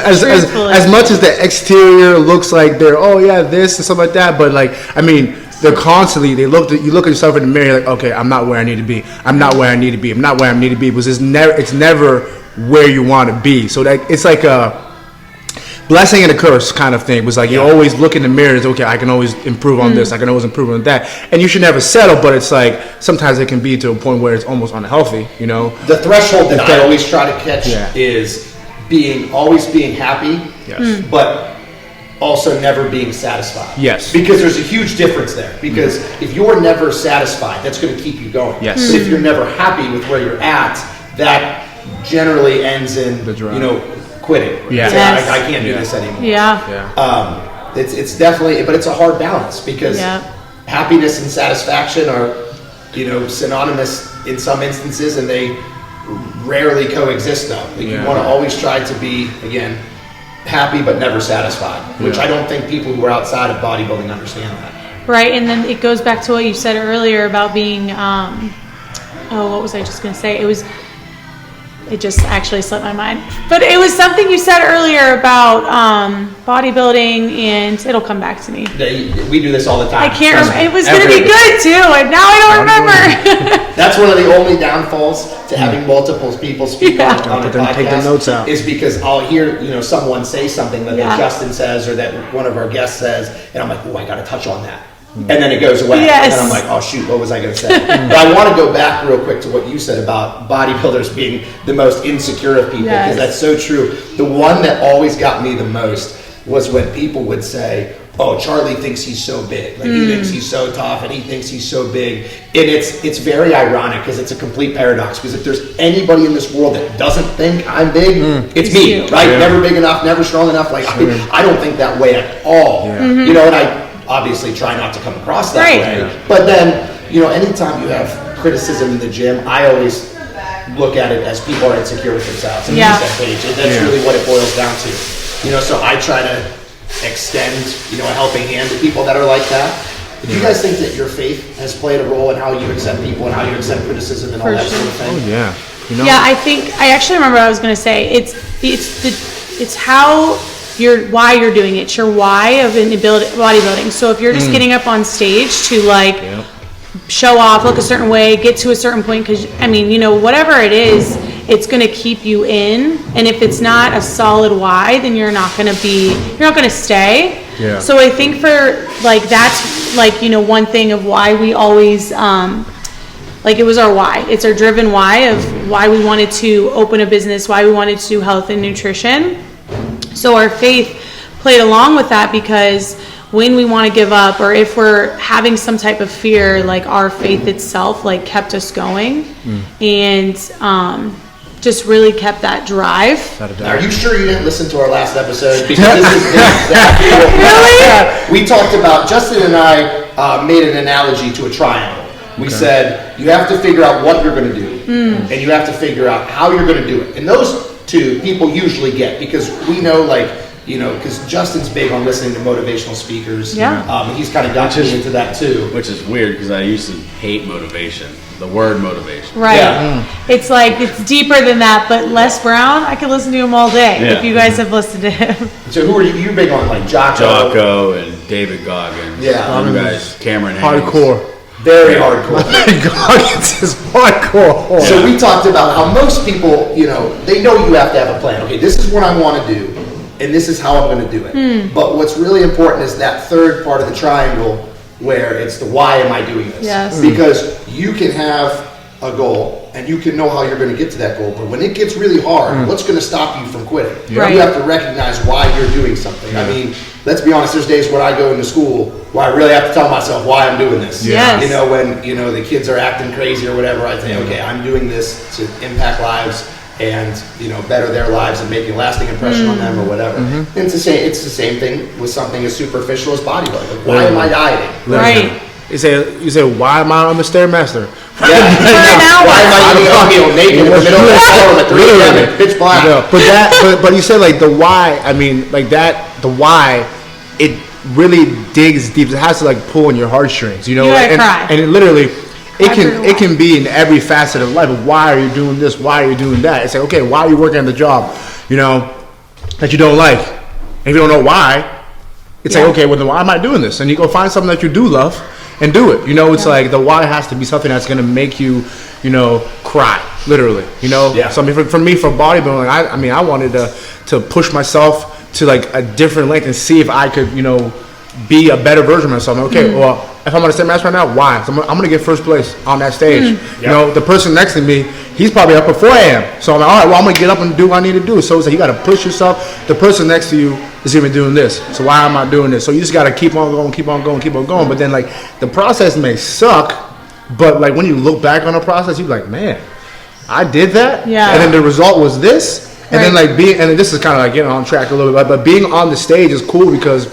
Absolutely. as much as the exterior looks like they're this and stuff like that, but like, I mean, they're constantly, you look at yourself in the mirror, you're like, okay, I'm not where I need to be. I'm not where I need to be. I'm not where I need to be, because it's never where you want to be. So that it's like a blessing and a curse kind of thing. It was like you always look in the mirror, it's okay, I can always improve on this, I can always improve on that. And you should never settle, but it's like sometimes it can be to a point where it's almost unhealthy, you know? The threshold that I always try to catch is always being happy, but also never being satisfied. Yes. Because there's a huge difference there. Because if you're never satisfied, that's going to keep you going. Yes. But if you're never happy with where you're at, that generally ends in, quitting. Yeah. Saying, I can't do this anymore. Yeah. It's definitely, but it's a hard balance because happiness and satisfaction are, synonymous in some instances, and they rarely coexist though. Like you want to always try to be, again, happy but never satisfied, which I don't think people who are outside of bodybuilding understand that. Right, and then it goes back to what you said earlier about being, what was I just going to say? It just actually slipped my mind. But it was something you said earlier about bodybuilding, and it'll come back to me. We do this all the time. I can't remember. It was going to be good, too, and now I don't remember. That's one of the only downfalls to having multiple people speak on a podcast. Take the notes out. Is because I'll hear someone say something that Justin says or that one of our guests says, and I'm like, oh, I got to touch on that. And then it goes away. Yes. And I'm like, oh shoot, what was I going to say? But I want to go back real quick to what you said about bodybuilders being the most insecure of people, because that's so true. The one that always got me the most was when people would say, oh, Charlie thinks he's so big. Like he thinks he's so tough and he thinks he's so big. And it's very ironic because it's a complete paradox, because if there's anybody in this world that doesn't think I'm big, it's me, right? Yeah. Never big enough, never strong enough. Like I don't think that way at all. Yeah. And I obviously try not to come across that way. Yeah. But then, anytime you have criticism in the gym, I always look at it as people are insecure with themselves. And use that page. And that's really what it boils down to. So I try to extend, a helping hand to people that are like that. Do you guys think that your faith has played a role in how you accept people and how you accept criticism and all that sort of thing? Oh yeah. Yeah, I actually remember what I was going to say. It's how why you're doing it. It's your why of bodybuilding. So if you're just getting up on stage to show off, look a certain way, get to a certain point, because whatever it is, it's going to keep you in. And if it's not a solid why, then you're not going to stay. Yeah. So I think for that's one thing of why we always it was our why. It's our driven why of why we wanted to open a business, why we wanted to do health and nutrition. So our faith played along with that, because when we want to give up, or if we're having some type of fear, our faith itself kept us going and just really kept that drive. Are you sure you didn't listen to our last episode? Because this is exactly what we talked about. Justin and I made an analogy to a triangle. We said you have to figure out what you're going to do, and you have to figure out how you're going to do it. And those two people usually get, because we know because Justin's big on listening to motivational speakers. Yeah. He's kind of got me into that too. Which is weird, because I used to hate motivation. The word motivation. Right. Yeah. It's it's deeper than that, but Les Brown, I could listen to him all day if you guys have listened to him. So who are you big on? Jocko? Jocko and David Goggins. Yeah. You guys, Cameron Hayes. Hardcore. Very hardcore. Goggins is hardcore. So we talked about how most people, they know you have to have a plan. Okay, this is what I want to do, and this is how I'm going to do it. But what's really important is that third part of the triangle, where it's the why am I doing this? Yes. Because you can have a goal and you can know how you're going to get to that goal. But when it gets really hard, what's going to stop you from quitting? Right. You have to recognize why you're doing something. I mean, let's be honest, there's days when I go into school where I really have to tell myself why I'm doing this. Yes. You know, when, you know, the kids are acting crazy or whatever, I say, okay, I'm doing this to impact lives and, you know, better their lives and make a lasting impression on them or whatever. And it's the same thing with something as superficial as bodybuilding. Like, why am I dieting? Right. You say, why am I on the Stairmaster? Yeah. Why am I eating oatmeal naked in the middle of the storm at 3 a.m. and pitch black? But you said like the why. I mean, like that. The why. It really digs deep. It has to like pull on your heartstrings. You know, You gotta and, cry. and it literally. Cry for your It life. can be in every facet of life. Why are you doing this? Why are you doing that? It's like, okay, why are you working on the job, you know, that you don't like? And if you don't know why, it's like, okay, well then why am I doing this? And you go find something that you do love and do it. You know, it's like the why has to be something that's gonna make you, you know, cry, literally. You know, so I mean, for me, for bodybuilding, I mean, I wanted to push myself to like a different length and see if I could, you know, be a better version of myself. Okay, well, if I'm on a Stairmaster right now, why? So I'm gonna get first place on that stage. You know, the person next to me, he's probably up before I am. So I'm like, all right, well, I'm gonna get up and do what I need to do. So it's like you gotta push yourself. The person next to you is even doing this. So why am I doing this? So you just gotta keep on going, keep on going, keep on going. But then like the process may suck, but like when you look back on the process, you're like, man, I did that. Yeah. And then the result was this. And then like being, and this is kind of like getting on track a little bit, but being on the stage is cool because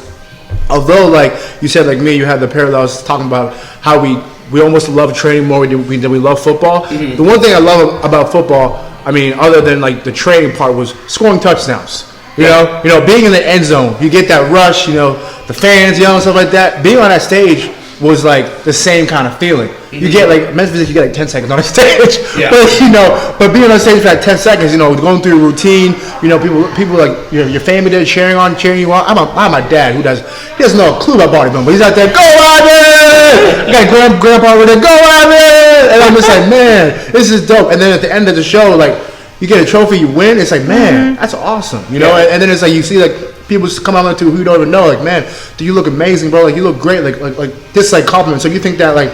although, like you said, like me, you had the parallels talking about how we almost love training more than we love football. The one thing I love about football, I mean, other than like the training part, was scoring touchdowns. You know, being in the end zone, you get that rush. You know, the fans yelling and stuff like that. Being on that stage was like the same kind of feeling. You get like men's physique, you get like 10 seconds on a stage. But you know, but being on stage for like 10 seconds, you know, going through your routine, you know, people like your family there cheering you on. I'm my dad who doesn't know a clue about bodybuilding, but he's out there, go Ivan! I got grandpa over there, go Ivan! And I'm just like, man, this is dope. And then at the end of the show, like you get a trophy, you win, it's like, man, that's awesome. You know, and then it's like you see like people come out to who you don't even know, like, man, do you look amazing, bro? Like you look great, like this like compliment. So you think that like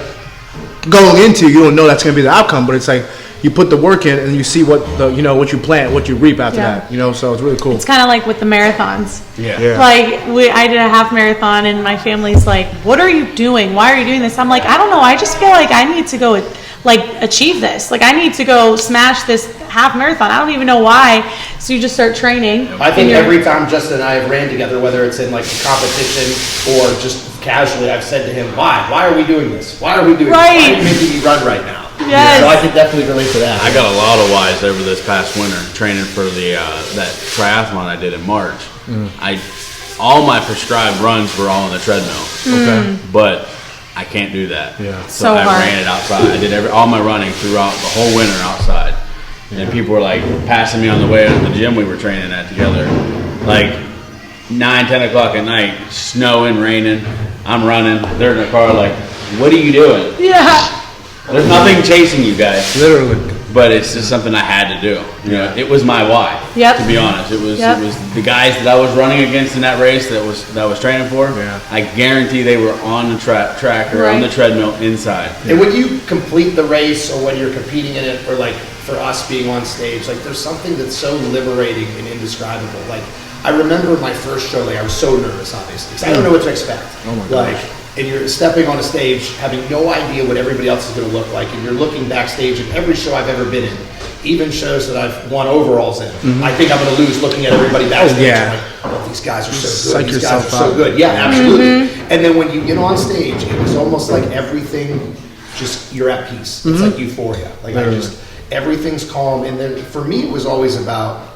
going into, you don't know that's gonna be the outcome, but it's like you put the work in and you see what you plant, what you reap after that. You know, so it's really cool. It's kind of like with the marathons. Yeah. Like I did a half marathon and my family's like, what are you doing? Why are you doing this? I'm like, I don't know. I just feel like I need to go achieve this. Like I need to go smash this half marathon. I don't even know why. So you just start training. I think every time Justin and I have ran together, whether it's in like a competition or just casually, I've said to him, why are we doing this? Why are we doing this? Why are you making me run right now? Yes. So I can definitely relate to that. I got a lot of whys over this past winter training for the that triathlon I did in March. All my prescribed runs were all on the treadmill. Okay. But I can't do that. Yeah. So I hard. ran it outside. I did all my running throughout the whole winter outside. And people were like passing me on the way to the gym we were training at together. Like 9-10 o'clock at night, snowing, raining. I'm running. They're in the car like, what are you doing? Yeah. There's nothing chasing you guys. Literally. But it's just something I had to do. You know, it was my why. Yep. To be honest, it was the guys that I was running against in that race that I was training for. Yeah. I guarantee they were on the track or on the treadmill inside. And when you complete the race or when you're competing in it, or like for us being on stage, like there's something that's so liberating and indescribable. Like I remember my first show, like I was so nervous, obviously, because I don't know what to expect. Oh my gosh. Like, and you're stepping on a stage, having no idea what everybody else is going to look like, and you're looking backstage in every show I've ever been in, even shows that I've won overalls in. I think I'm going to lose looking at everybody backstage. yeah. I'm like, oh, these guys are so Psych good. These guys are yourself so out. good. Yeah, absolutely. And then when you get on stage, it was almost like everything, just you're at peace. It's like euphoria. Like everything's calm. And then for me, it was always about,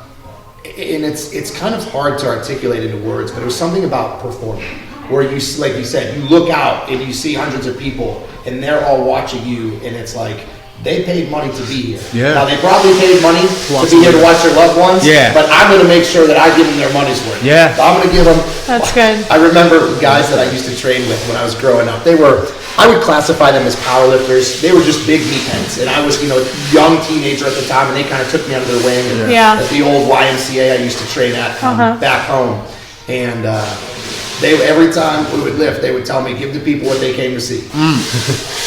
and it's kind of hard to articulate into words, but it was something about performing. Where you, like you said, you look out and you see hundreds of people and they're all watching you, and it's like they paid money to be here. Yeah. Now they probably paid money to be here to watch their loved ones. Yeah. But I'm going to make sure that I give them their money's worth. Yeah. So I'm going to give them. That's good. I remember guys that I used to train with when I was growing up. I would classify them as powerlifters. They were just big meatheads, and I was, young teenager at the time, and they kind of took me under their wing. And at the old YMCA I used to train at back home, and. Every time we would lift, they would tell me, give the people what they came to see.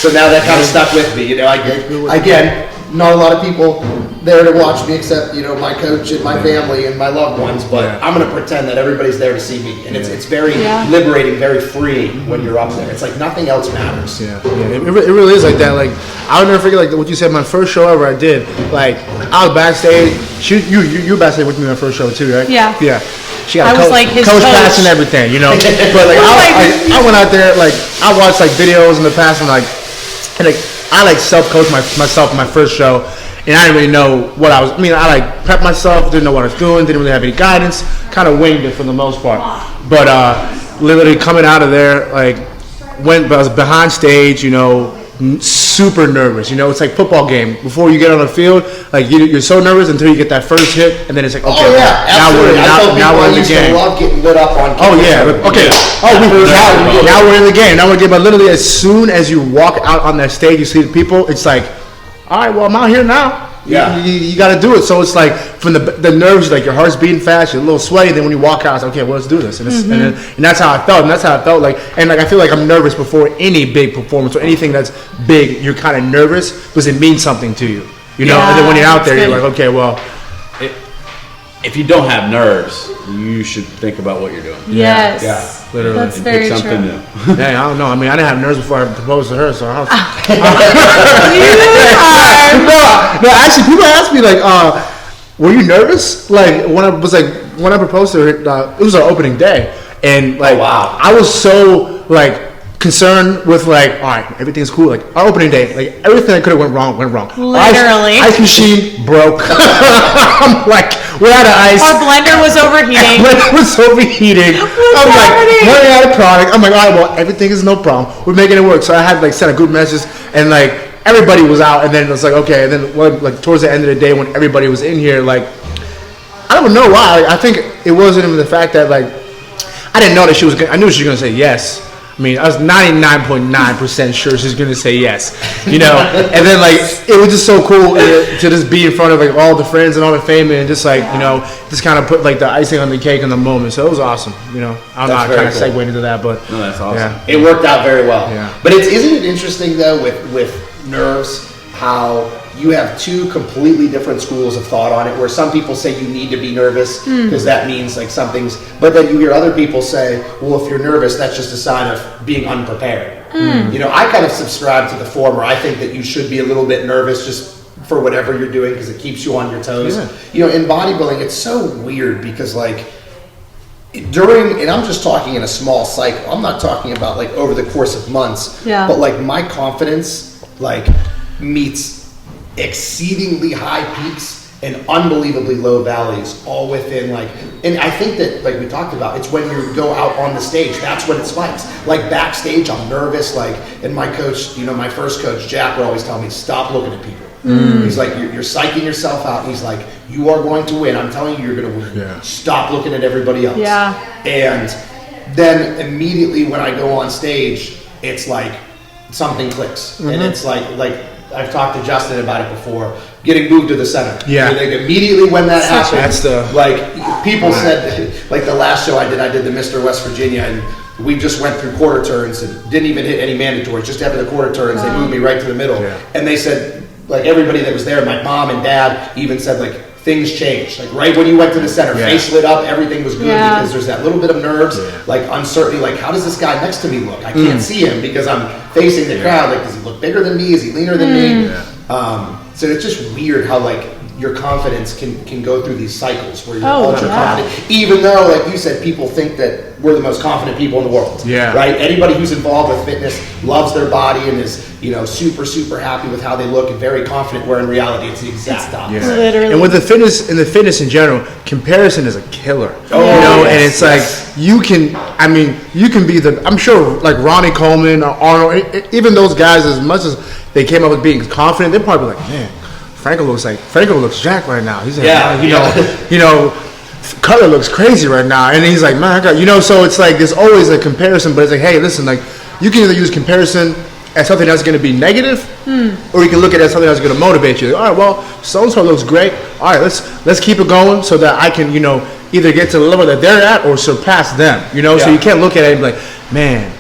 So now that kind of stuck with me. Again, not a lot of people there to watch me except, you know, my coach and my family and my loved ones, but I'm going to pretend that everybody's there to see me. And it's very liberating, very free when you're up there. It's like nothing else matters. Yeah. It really is like that. Like, I'll never forget, like, what you said, my first show ever I did. Like, I was backstage. You were backstage with me on my first show, too, right? Yeah. Yeah. She got I was like his coach pass and everything, you know. But, like, I went out there, like, I watched, like, videos in the past and, like, I self-coached myself in my first show. And I didn't really know what I was. I mean, I prepped myself, didn't know what I was doing, didn't really have any guidance, kind of winged it for the most part. But literally coming out of there, like, I was behind stage, you know, super nervous. You know, it's like football game. Before you get on the field, like you're so nervous until you get that first hit, and then it's like, okay, now we're in the game. I love getting lit up on. Okay. Now we're in the game. Now we're getting. But literally, as soon as you walk out on that stage, you see the people. It's like, all right, well, I'm out here now. Yeah. You got to do it. So it's like from the nerves, like your heart's beating fast, you're a little sweaty. Then when you walk out, it's like, okay, well, let's do this. And, and that's how I felt. And that's how I felt like. And like I feel like I'm nervous before any big performance or anything that's big. You're kind of nervous because it means something to you. You know. And then when you're out there, you're like, okay, well. If you don't have nerves, you should think about what you're doing. Yes. Yeah. Literally. That's very Pick something true. new. Hey, I don't know. I mean, I didn't have nerves before I proposed to her, so I was. No, actually, people ask me like, "Were you nervous?" Like when I proposed to her, it was our opening day, and like, I was so like concerned with like, all right, everything's cool. Like our opening day, like everything that could have went wrong. Literally, ice machine broke. I'm like, we're out of ice. Our blender was overheating. I'm like, running out of product. I'm like, all right, well, everything is no problem. We're making it work. So I had like sent a group message, and like everybody was out, and then it was like, okay, and then like towards the end of the day when everybody was in here, like I don't know why. I think it wasn't even the fact that like I didn't know that she was. I knew she was gonna say yes. I mean, I was 99.9% sure she's gonna say yes, you know. And then like it was just so cool to just be in front of like all the friends and all the family and just like you know just kind of put like the icing on the cake in the moment. So it was awesome, you know. I don't know how I kind of segued into that, but no, that's awesome. Yeah. It worked out very well. Yeah. But isn't it interesting though with nerves how you have two completely different schools of thought on it, where some people say you need to be nervous because that means like something's, but then you hear other people say, well, if you're nervous, that's just a sign of being unprepared. You know, I kind of subscribe to the former. I think that you should be a little bit nervous just for whatever you're doing because it keeps you on your toes. Yeah. You know, in bodybuilding, it's so weird because like during, and I'm just talking in a small cycle, I'm not talking about like over the course of months, but like my confidence like meets exceedingly high peaks and unbelievably low valleys all within like, and I think that like we talked about, it's when you go out on the stage, that's when it spikes. Like backstage, I'm nervous, like, and my coach, you know, my first coach, Jack, would always tell me, stop looking at people. He's like, you're psyching yourself out. He's like, you are going to win. I'm telling you, you're going to win. Yeah. Stop looking at everybody else. Yeah. And then immediately when I go on stage, it's like something clicks. And it's like I've talked to Justin about it before, getting moved to the center. Yeah. Like immediately when that happened, That's the like people said, like the last show I did the Mr. West Virginia, and we just went through quarter turns and didn't even hit any mandatories. Just after the quarter turns, they moved me right to the middle. Yeah. And they said, like everybody that was there, my mom and dad even said like, things changed. Like right when you went to the center, face lit up, everything was good because there's that little bit of nerves, like uncertainty, like how does this guy next to me look? I can't see him because I'm facing the crowd. Like, does he look bigger than me? Is he leaner than me? So it's just weird how like your confidence can go through these cycles where you're ultra confident, even though, like you said, people think that we're the most confident people in the world. Yeah. Right? Anybody who's involved with fitness loves their body and is, you know, super, super happy with how they look and very confident, where in reality it's the exact opposite. Yeah. Literally. And with the fitness in general, comparison is a killer. Oh, you know, yes, and it's like you can be the. I'm sure like Ronnie Coleman or Arnold, even those guys, as much as they came up with being confident, they're probably like, man, Franco looks jacked right now. He's like, you know, Cutler looks crazy right now, and he's like, man, I got, you know. So it's like there's always a comparison, but it's like, hey, listen, like you can either use comparison as something that's going to be negative, or you can look at it as something that's going to motivate you. Like, all right, well, so and so looks great. All right, let's keep it going so that I can, you know, either get to the level that they're at or surpass them. You know, so you can't look at it and be like, man,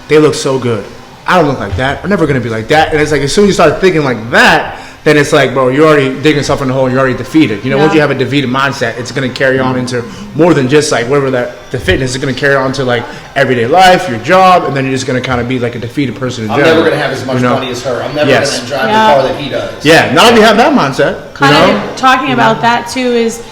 they look so good. I don't look like that. I'm never going to be like that. And it's like as soon as you start thinking like that, then it's like, bro, you're already digging yourself in the hole and you're already defeated. You know, once you have a defeated mindset, it's going to carry on into more than just like whatever the fitness is going to carry on to like everyday life, your job, and then you're just going to kind of be like a defeated person in I'm general. never going to have as much money as her. I'm never going to drive the car that he does. Yeah, not if you have that mindset. Kind of talking about that too is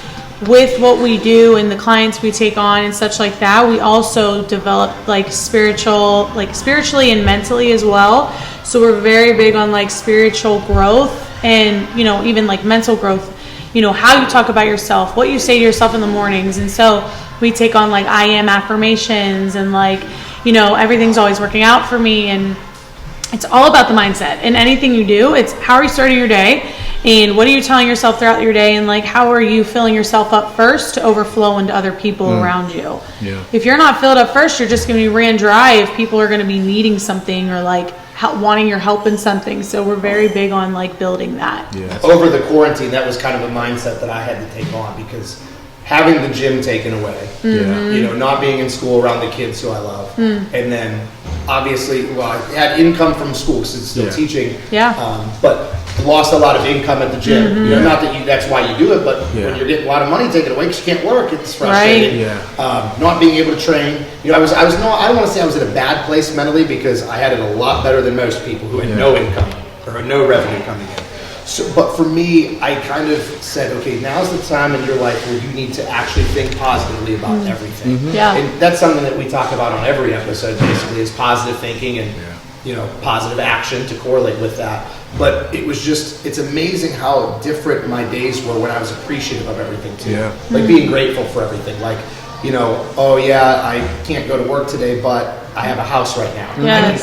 with what we do and the clients we take on and such like that, we also develop like spiritually and mentally as well. So we're very big on like spiritual growth and, you know, even like mental growth, you know, how you talk about yourself, what you say to yourself in the mornings. And so we take on like I am affirmations and like, you know, everything's always working out for me. And it's all about the mindset. And anything you do, it's how are you starting your day and what are you telling yourself throughout your day, and like how are you filling yourself up first to overflow into other people around you. If you're not filled up first, you're just going to be ran dry if people are going to be needing something or like wanting your help in something. So we're very big on like building that. Over the quarantine, that was kind of a mindset that I had to take on, because having the gym taken away, you know, not being in school around the kids who I love, and then obviously, well, I had income from school because it's still teaching, but lost a lot of income at the gym. You know, not that that's why you do it, but when you're getting a lot of money taken away because you can't work, it's frustrating. Not being able to train. You know, I don't want to say I was in a bad place mentally, because I had it a lot better than most people who had no income or no revenue coming in. So, but for me, I kind of said, okay, now's the time in your life where you need to actually think positively about everything. And that's something that we talk about on every episode, basically, is positive thinking and, you know, positive action to correlate with that. But it was just, it's amazing how different my days were when I was appreciative of everything too. Like being grateful for everything. Like, you know, oh yeah, I can't go to work today, but I have a house right now.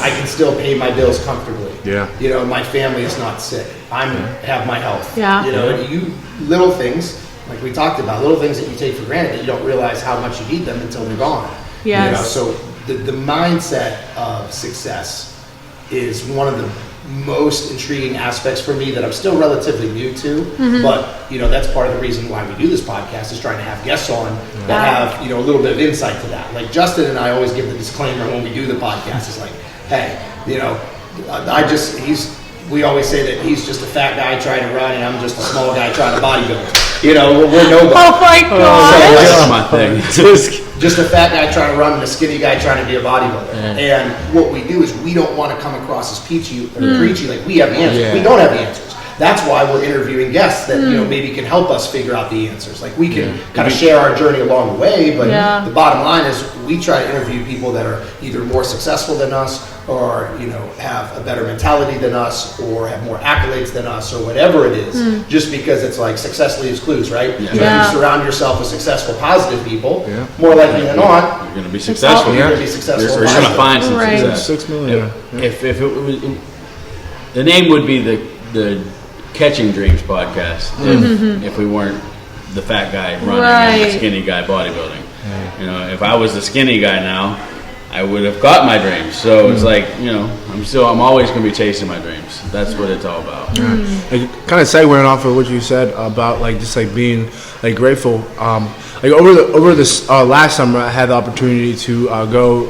I can still pay my bills comfortably. You know, my family is not sick. I have my health. You know, you little things, like we talked about, little things that you take for granted that you don't realize how much you need them until they're gone. You know, so the mindset of success is one of the most intriguing aspects for me that I'm still relatively new to, but you know, that's part of the reason why we do this podcast, is trying to have guests on that have, you know, a little bit of insight to that. Like Justin and I always give the disclaimer when we do the podcast. It's like, hey, you know, we always say that he's just a fat guy trying to run and I'm just a small guy trying to bodybuild. You know, we're nobody. Oh my God. That's my thing. Just a fat guy trying to run and a skinny guy trying to be a bodybuilder. And what we do is we don't want to come across as preachy like we have the answers. We don't have the answers. That's why we're interviewing guests that, you know, maybe can help us figure out the answers. Like we can kind of share our journey along the way, but the bottom line is we try to interview people that are either more successful than us, or, you know, have a better mentality than us, or have more accolades than us, or whatever it is, just because it's like success leaves clues, right? So if you surround yourself with successful, positive people, more likely than not, you're going to be successful. You're going to be successful. You're going to find some success. 6 million. If it was, the name would be the Catching Dreams podcast, if we weren't the fat guy running and the skinny guy bodybuilding. You know, if I was the skinny guy now, I would have caught my dreams. So it's like, you know, I'm always going to be chasing my dreams. That's what it's all about. Like, kind of segueing off of what you said about like just like being like grateful. Like over this last summer, I had the opportunity to go.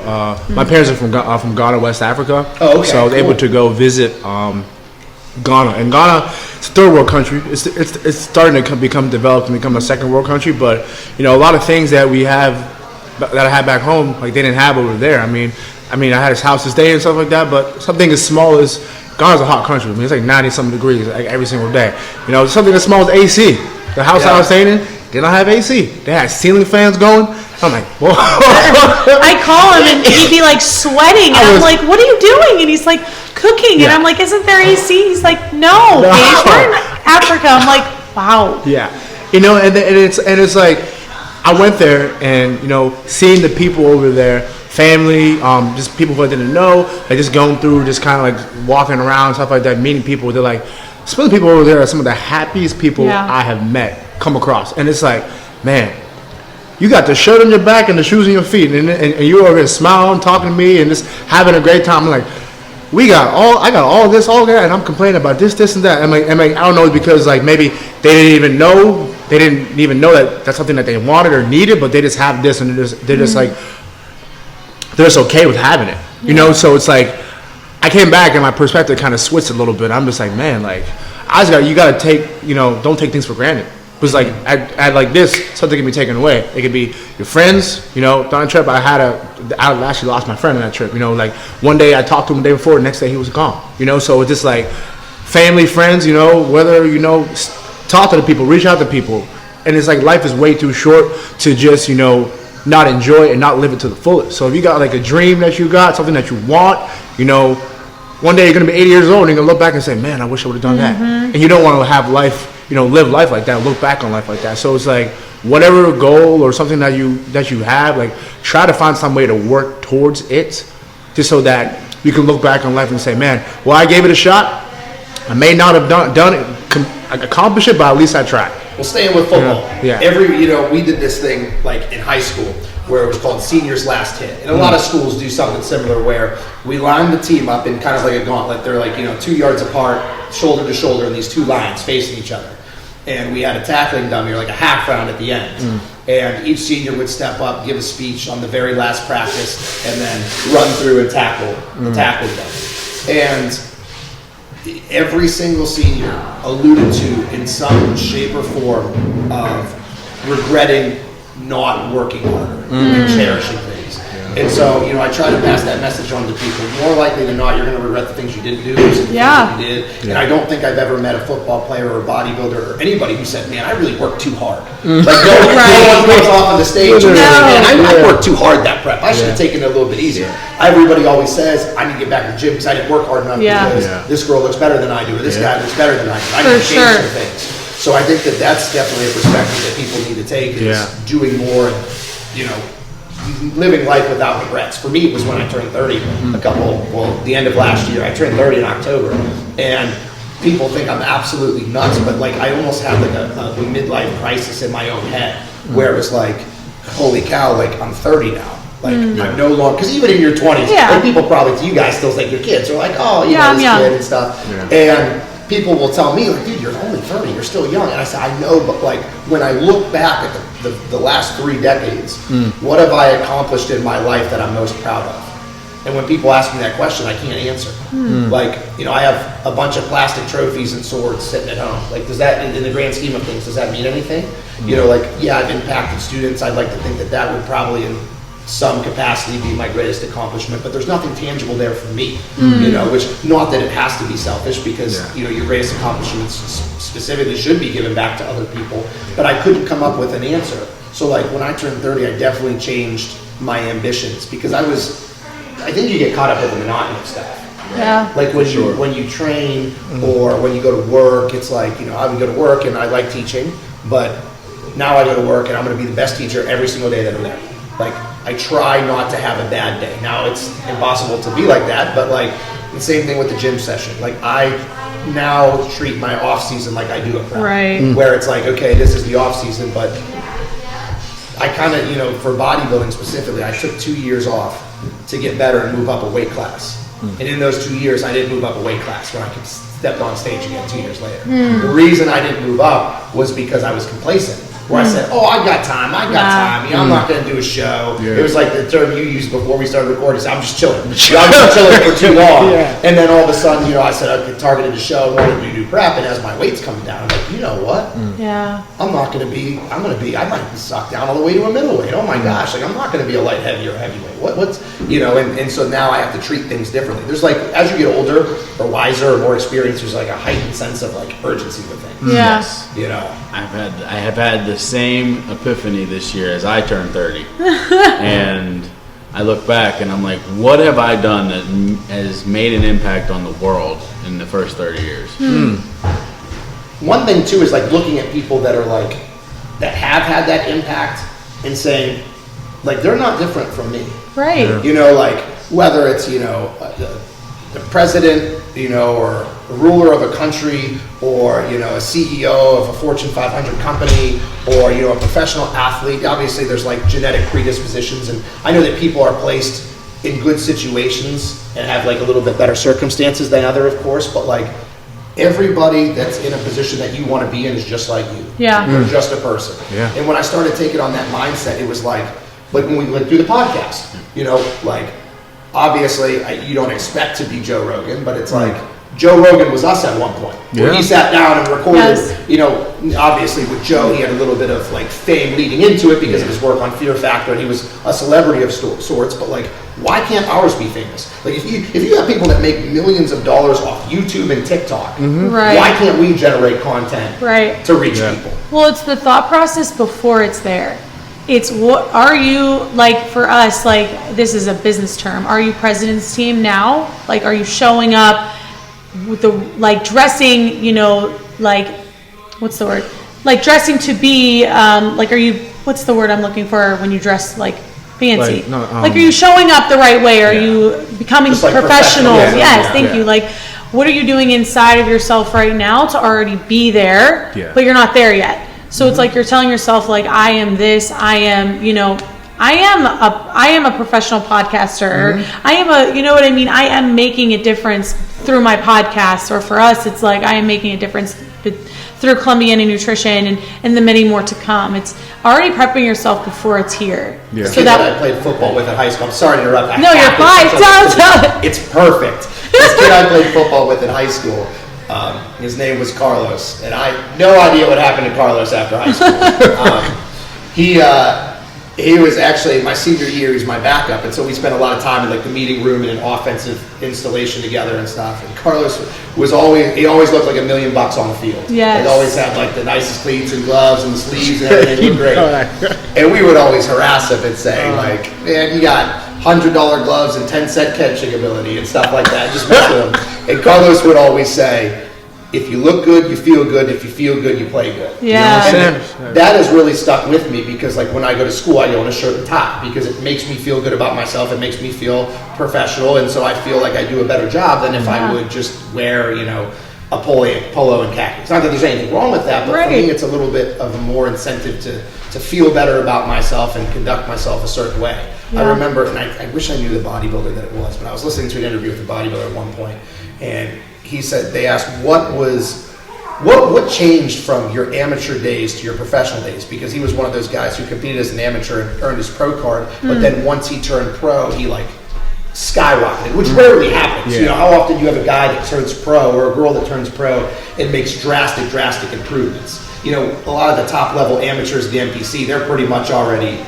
My parents are from Ghana, West Africa. Oh, okay. So I was able to go visit Ghana. And Ghana, it's a third world country. It's starting to become developed and become a second world country. But you know, a lot of things that we have that I had back home, like they didn't have over there. I mean, I had this house to stay and stuff like that. But something as small as Ghana's a hot country. I mean, it's like 90-something degrees like every single day. You know, something as small as AC. The house I was staying in did not have AC. They had ceiling fans going. I'm like, whoa. I call him and he'd be like sweating, and I'm like, what are you doing? And he's like, cooking. And I'm like, isn't there AC? He's like, no, Paige, we're in Africa. I'm like, wow. Yeah, you know, and it's like, I went there and, you know, seeing the people over there, family, just people who I didn't know, like just going through, just kind of like walking around, stuff like that, meeting people. They're like, some of the people over there are some of the happiest people I have come across. And it's like, man, you got the shirt on your back and the shoes on your feet, and you're over here smiling, talking to me, and just having a great time. I'm like, I got all this, all that, and I'm complaining about this, and that. I'm like, I don't know, because like maybe they didn't even know that that's something that they wanted or needed, but they just have this, and they're just like, they're just okay with having it, you know. So it's like, I came back and my perspective kind of switched a little bit. I'm just like, man, like you gotta take, don't take things for granted. Because like at like this, something can be taken away. It could be your friends, on a trip I actually lost my friend on that trip. Like one day I talked to him the day before, the next day he was gone. So it's just like family, friends, whether, talk to the people, reach out to people. And it's like life is way too short to just, not enjoy it and not live it to the fullest. So if you got like a dream that you got, something that you want, one day you're going to be 80 years old and you're going to look back and say, man, I wish I would have done that. And you don't want to have life, live life like that, look back on life like that. So it's like whatever goal or something that you have, like try to find some way to work towards it just so that you can look back on life and say, man, well, I gave it a shot. I may not have done it, accomplish it, but at least I tried. Well, staying with football, Yeah. we did this thing like in high school where it was called Senior's Last Hit. And a lot of schools do something similar where we line the team up in kind of like a gauntlet. They're like, 2 yards apart, shoulder to shoulder in these two lines facing each other. And we had a tackling dummy, or like a half round at the end. And each senior would step up, give a speech on the very last practice, and then run through and tackle the tackling dummy. And every single senior alluded to in some shape or form of regretting not working harder and cherishing things. And so, I try to pass that message on to people. More likely than not, you're going to regret the things you didn't do versus the things that you did. And I don't think I've ever met a football player or a bodybuilder or anybody who said, man, I really worked too hard. Like, no one comes off on the stage and says, man, I worked too hard that prep. I should have taken it a little bit easier. Everybody always says, I need to get back to the gym because I didn't work hard enough because this girl looks better than I do or this guy looks better than I do. I need to change some things. So I think that's definitely a perspective that people need to take is doing more and, living life without regrets. For me, it was when I turned 30 the end of last year. I turned 30 in October. And people think I'm absolutely nuts, but like I almost had like a midlife crisis in my own head where it was like, holy cow, like I'm 30 now. Like I'm no longer, because even in your 20s, like people probably, to you guys still think your kids are like, oh, this kid and stuff. And people will tell me, like, dude, you're only 30, you're still young. And I say, I know, but like when I look back at the last 3 decades, what have I accomplished in my life that I'm most proud of? And when people ask me that question, I can't answer. Like, I have a bunch of plastic trophies and swords sitting at home. Like, does that, in the grand scheme of things, does that mean anything? I've impacted students. I'd like to think that would probably in some capacity be my greatest accomplishment, but there's nothing tangible there for me, which, not that it has to be selfish because, your greatest accomplishments specifically should be given back to other people, but I couldn't come up with an answer. So like when I turned 30, I definitely changed my ambitions because I think you get caught up in the monotony of stuff. Yeah. Like when you train or when you go to work, it's like, I would go to work and I like teaching, but now I go to work and I'm going to be the best teacher every single day that I'm there. Like, I try not to have a bad day. Now, it's impossible to be like that, but like the same thing with the gym session. Like, I now treat my off season like I do a prep. Right. Where it's like, okay, this is the off season, but I kind of, for bodybuilding specifically, I took 2 years off to get better and move up a weight class. And in those 2 years, I didn't move up a weight class where I could step on stage again 2 years later. The reason I didn't move up was because I was complacent. Where I said, I got time. I'm not going to do a show. It was like the term you used before we started recording. So I'm just chilling. I'm just chilling for too long. And then all of a sudden, I said I targeted a show and wanted to do prep. And as my weight's coming down, I'm like, you know what? I'm not going to be, I might be sucked down all the way to a middleweight. Oh my gosh. Like, I'm not going to be a light heavy or heavyweight. What's and so now I have to treat things differently. There's like, as you get older or wiser or more experienced, there's like a heightened sense of like urgency with things. Yes. I have had the same epiphany this year as I turned 30. And I look back and I'm like, what have I done that has made an impact on the world in the first 30 years? One thing too is like looking at people that are like, that have had that impact and saying, like, they're not different from me. Right. Like whether it's, the president, or a ruler of a country, or, a CEO of a Fortune 500 company, or, a professional athlete. Obviously, there's like genetic predispositions, and I know that people are placed in good situations and have like a little bit better circumstances than other, of course, but like everybody that's in a position that you want to be in is just like you. Yeah. You're just a person. Yeah. And when I started taking on that mindset, it was like when we went through the podcast, like, obviously, you don't expect to be Joe Rogan, but it's like, Joe Rogan was us at one point. Where Yeah. he sat down and recorded, Yes. you know, obviously with Joe, he had a little bit of like fame leading into it because of his work on Fear Factor, and he was a celebrity of sorts, but like, why can't ours be famous? Like, if you have people that make millions of dollars off YouTube and TikTok, Right. why can't we generate content Right. to reach people? Well, it's the thought process before it's there. It's what are you, like, for us, like, this is a business term. Are you president's team now? Like, are you showing up with the, like, dressing, you know, like, what's the word? Like, dressing to be, like, are you, what's the word I'm looking for when you dress, like, fancy? Like, no, like, are you showing up the right way? Are you becoming Just like professional? professional, yeah. Yes, thank you. Like, what are you doing inside of yourself right now to already be there, Yeah. but you're not there yet? So it's like you're telling yourself, like, I am this, I am, you know, I am a professional podcaster. I am a, you know what I mean? I am making a difference through my podcast. Or for us, it's like I am making a difference through Columbiana Nutrition and the many more to come. It's already prepping yourself before it's here. Yeah. So that I played football with at high school. I'm sorry to interrupt. No, you're fine. Tell it. It's perfect. This kid I played football with in high school, his name was Carlos, and I had no idea what happened to Carlos after high school. He was actually my senior year. He's my backup, and so we spent a lot of time in like the meeting room and an offensive installation together and stuff. And Carlos was always looked like $1 million on the field. Yes. He always had like the nicest cleats and gloves and the sleeves and everything. He looked great. And we would always harass him and say like, "Man, you got $100 gloves and 10-cent catching ability and stuff like that." Just mess with him. And Carlos would always say, "If you look good, you feel good. If you feel good, you play good." Yeah. And that has really stuck with me because like when I go to school, I go in a shirt and tie because it makes me feel good about myself. It makes me feel professional. And so I feel like I do a better job than if I would just wear, you know, a polo and khaki. It's not that there's anything wrong with that, but for me, it's a little bit of a more incentive to feel better about myself and conduct myself a certain way. I remember, and I wish I knew the bodybuilder that it was, but I was listening to an interview with a bodybuilder at one point, and he said, they asked what changed from your amateur days to your professional days, because he was one of those guys who competed as an amateur and earned his pro card, but then once he turned pro, he like skyrocketed, which rarely happens. You know, how often you have a guy that turns pro or a girl that turns pro and makes drastic improvements. You know, a lot of the top level amateurs at the NPC, they're pretty much already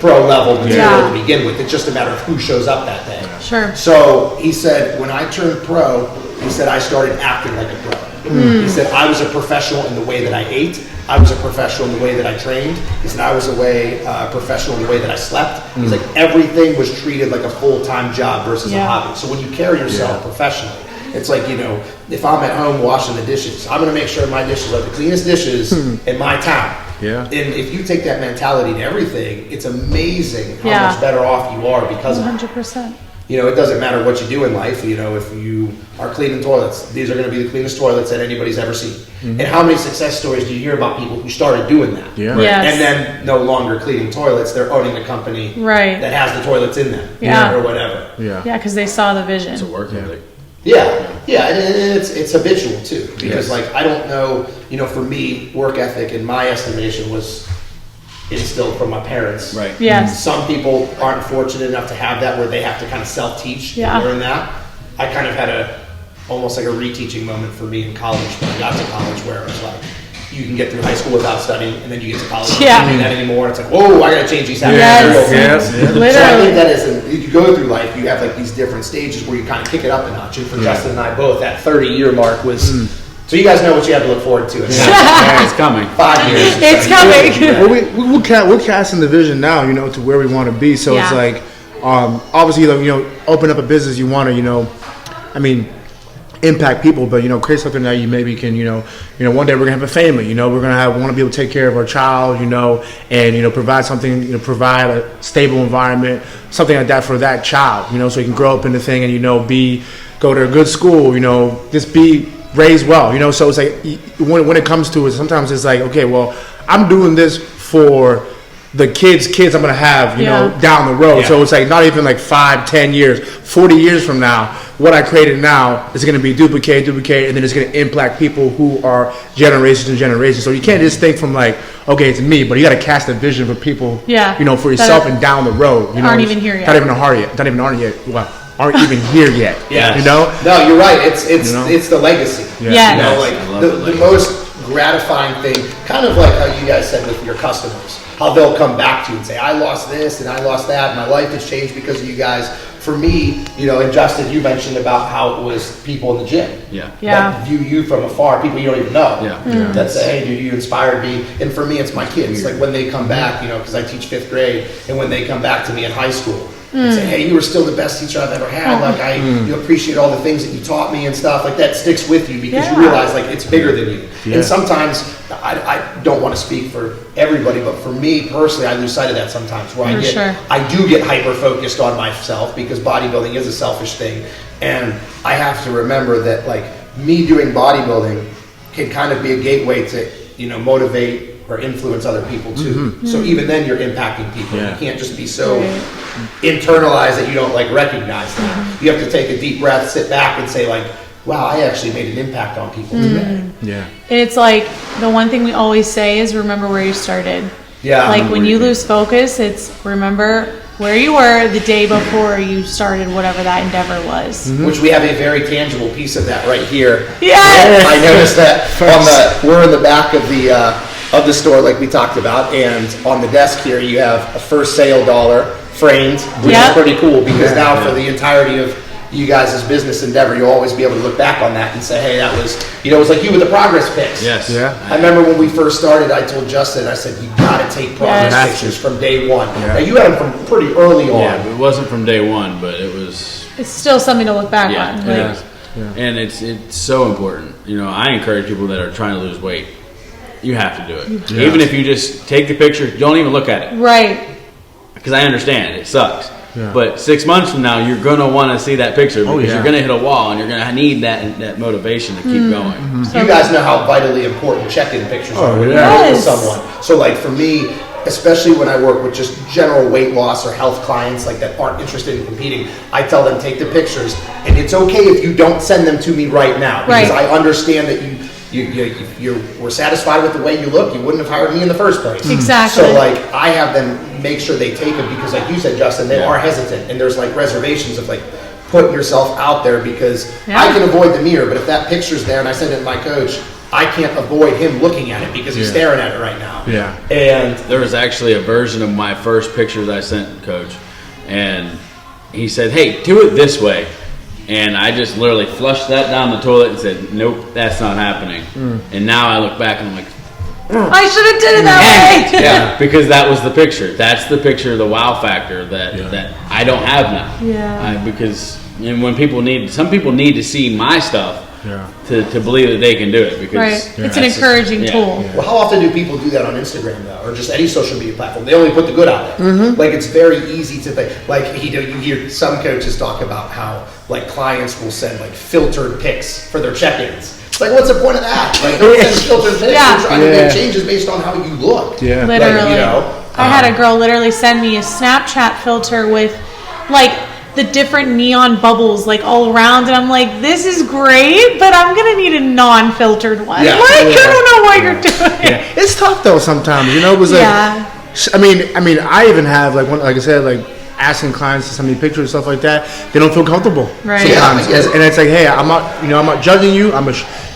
pro level material to begin with. It's just a matter of who shows up that day. Sure. So he said, when I turned pro, he said I started acting like a pro. He said I was a professional in the way that I ate. I was a professional in the way that I trained. He said I was a professional in the way that I slept. He's like, everything was treated like a full-time job versus a hobby. So when you carry yourself professionally, it's like, you know, if I'm at home washing the dishes, I'm going to make sure my dishes are the cleanest dishes in my town. Yeah. And if you take that mentality to everything, it's amazing how much better off you are because of it. 100%. You know, it doesn't matter what you do in life. You know, if you are cleaning toilets, these are going to be the cleanest toilets that anybody's ever seen. And how many success stories do you hear about people who started doing that? Yeah. Yes. And then no longer cleaning toilets, they're owning a company that has the toilets in them. Yeah. Or whatever. Yeah. Yeah, because they saw the vision. It's a work ethic. Yeah, and it's habitual too, because like I don't know, you know, for me, work ethic in my estimation was instilled from my parents. Right. Yes. Some people aren't fortunate enough to have that where they have to kind of self-teach and learn that. I kind of had almost like a reteaching moment for me in college when I got to college, where it was like, you can get through high school without studying, and then you get to college and you can't do that anymore. It's like, whoa, I gotta change these habits. Yes. So I Literally. think that is, you go through life, you have like these different stages where you kind of kick it up a notch. And for Justin and I both, that 30-year mark was, so you guys know what you have to look forward to. It's coming. 5 years. It's coming. Well, we're casting the vision now, you know, to where we want to be. So it's like, obviously, like, you know, open up a business, you want to, you know, I mean, impact people, but, you know, create something that you maybe can, you know, one day we're gonna have a family, you know, we're gonna want to be able to take care of our child, you know, and, you know, provide something, you know, provide a stable environment, something like that for that child, you know, so he can grow up in the thing and, you know, go to a good school, you know, just be raised well, you know. So it's like when it comes to it, sometimes it's like, okay, well, I'm doing this for the kids I'm gonna have, you know, down the road. So it's like not even like 5, 10 years, 40 years from now, what I created now is gonna be duplicated, and then it's gonna impact people who are generations and generations. So you can't just think from like, okay, it's me, but you gotta cast a vision for people, you know, for yourself and down the road. You know, aren't even here yet. Not even on yet. Wow. aren't even here yet. Yeah. You know? No, you're right. It's You know? it's the legacy. Yeah. Yes. You know, I like love the legacy. most gratifying thing, kind of like how you guys said with your customers, how they'll come back to you and say, I lost this and I lost that, my life has changed because of you guys. For me, you know, and Justin, you mentioned about how it was people in the gym. Yeah. Yeah. That view you from afar, people you don't even know. Yeah. That say, hey, dude, you inspired me. And for me, it's my kids. Like when they come back, you know, because I teach 5th grade, and when they come back to me in high school and say, hey, you were still the best teacher I've ever had. Like you appreciate all the things that you taught me and stuff. Like that sticks with you because you realize like it's bigger than you. Yeah. And sometimes I don't want to speak for everybody, but for me personally, I lose sight of that sometimes. Where I do get hyper focused on myself because bodybuilding is a selfish thing, and I have to remember that like me doing bodybuilding can kind of be a gateway to, you know, motivate or influence other people too. So even then you're impacting people. Yeah. You can't just be so internalized that you don't like recognize that. You have to take a deep breath, sit back and say like, wow, I actually made an impact on people today. Yeah. And it's like the one thing we always say is remember where you started. Yeah. Like when you lose focus, it's remember where you were the day before you started whatever that endeavor was. Which we have a very tangible piece of that right here. Yes! I noticed that we're in the back of the store like we talked about, and on the desk here you have a first sale dollar framed, which is pretty cool because now for the entirety of you guys' business endeavor, you'll always be able to look back on that and say, hey, that was, you know, it was like you with the progress pics. Yes. Yeah. I remember when we first started, I told Justin, I said, you gotta take progress pictures from day one. Now you had them from pretty early on. Yeah, it wasn't from day one, but it was. It's still something to look back Yeah, on. it Like, is. And it's so important. You know, I encourage people that are trying to lose weight. You have to do it. Yeah. Even if you just take the picture, don't even look at it. right. Because I understand it sucks. Yeah. But 6 months from now, you're gonna want to see that picture because yeah. you're gonna hit a wall and you're gonna need that motivation to keep going. You guys know how vitally important check-in pictures are when yeah. you're with Yes. someone. So like for me, especially when I work with just general weight loss or health clients like that aren't interested in competing, I tell them take the pictures, and it's okay if you don't send them to me right now because Right. I understand that you were satisfied with the way you look. You wouldn't have hired me in the first place. Exactly. So like I have them make sure they take them because like you said, Justin, they are hesitant and there's like reservations of like putting yourself out there because I can avoid the mirror, but if that picture's there and I send it to my coach, I can't avoid him looking at it because he's staring at it right now. Yeah. And There was actually a version of my first pictures I sent Coach, and he said, "Hey, do it this way." And I just literally flushed that down the toilet and said, "Nope, that's not happening." And now I look back and I'm like, I should have did it that way. yeah, because that was the picture. That's the picture, the wow factor that I don't have now. Yeah. Because when some people need to see my stuff Yeah. to believe that they can do it. Because Right. It's an that's encouraging tool. well, how often do people do that on Instagram though, or just any social media platform? They only put the good out there. Like it's very easy to think. Like you hear some coaches talk about how like clients will send like filtered pics for their check-ins. It's like, what's the point of that? Like, don't send filtered pics. Yeah. You're trying to make changes based on how you look. Yeah. Literally. Like, you know, I had a girl literally send me a Snapchat filter with like the different neon bubbles like all around, and I'm like, this is great, but I'm gonna need a non-filtered one. Yeah. Like, I don't know what you're doing. Yeah. It's tough though sometimes, you know. It was like, I mean, I even have like I said, like asking clients to send me pictures and stuff like that. They don't feel comfortable Right. sometimes, Yeah. and it's like, hey, I'm not judging you. I'm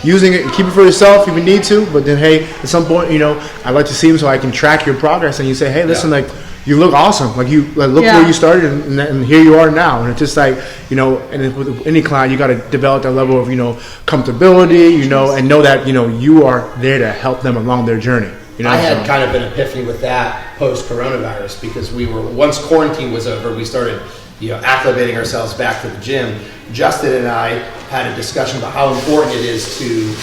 using it. Keep it for yourself if you need to. But then, hey, at some point, you know, I'd like to see them so I can track your progress. And you say, hey, listen, like, you look awesome. Like look where you started, and here you are now. And it's just like, you know, and with any client, you got to develop that level of, you know, comfortability, you know, and know that, you know, you are there to help them along their journey. You know, I had kind of an epiphany with that post-coronavirus because once quarantine was over, we started, you know, acclimating ourselves back to the gym. Justin and I had a discussion about how important it is to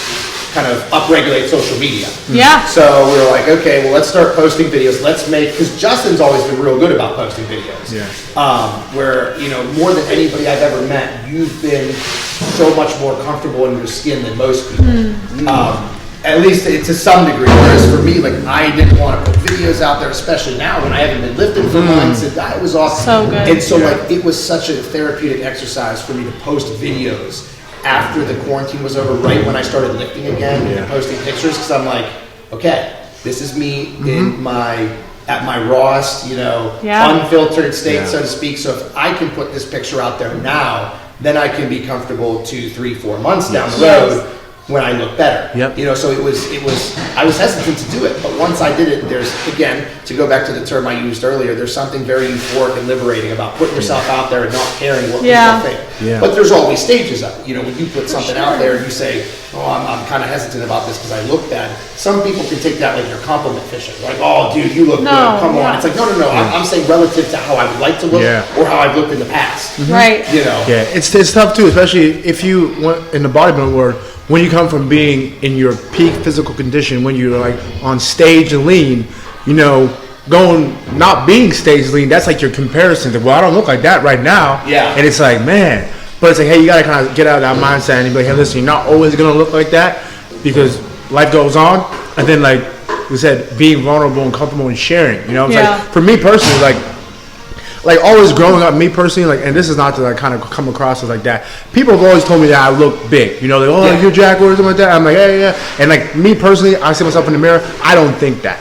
kind of upregulate social media. Yeah. So we were like, okay, well, let's start posting videos. Because Justin's always been real good about posting videos. Yeah. Where, you know, more than anybody I've ever met, you've been so much more comfortable in your skin than most people. At least to some degree. Whereas for me, like, I didn't want to put videos out there, especially now when I haven't been lifting for months. And it was awesome. So good. And so, like, it was such a therapeutic exercise for me to post videos after the quarantine was over, right when I started lifting again and posting pictures. Because I'm like, okay, this is me in my at my rawest, unfiltered state, so to speak. So if I can put this picture out there now, then I can be comfortable 2, 3, 4 months down the road when I look better. So it was, I was hesitant to do it, but once I did it, there's, again, to go back to the term I used earlier, there's something very euphoric and liberating about putting yourself out there and not caring what people think. But there's always stages of it. When you put something out there and you say, I'm kind of hesitant about this because I look bad. Some people can take that like you're compliment fishing. Like, oh, dude, you look good. Come on. It's like, no. I'm saying relative to how I would like to look or how I've looked in the past. Right. Yeah, it's tough too, especially if you went in the bodybuilding world. When you come from being in your peak physical condition, when you're like on stage and lean, going not being stage lean, that's like your comparison to, I don't look like that right now. Yeah. And it's like, man, but it's like, hey, you gotta kind of get out of that mindset and be like, hey, listen, you're not always gonna look like that because life goes on. And then, like we said, being vulnerable and comfortable and sharing. It's like, for me personally, like always growing up, me personally, and this is not to like kind of come across as like that. People have always told me that I look big, you're Jack or something like that. I'm like, yeah. And like me personally, I see myself in the mirror. I don't think that.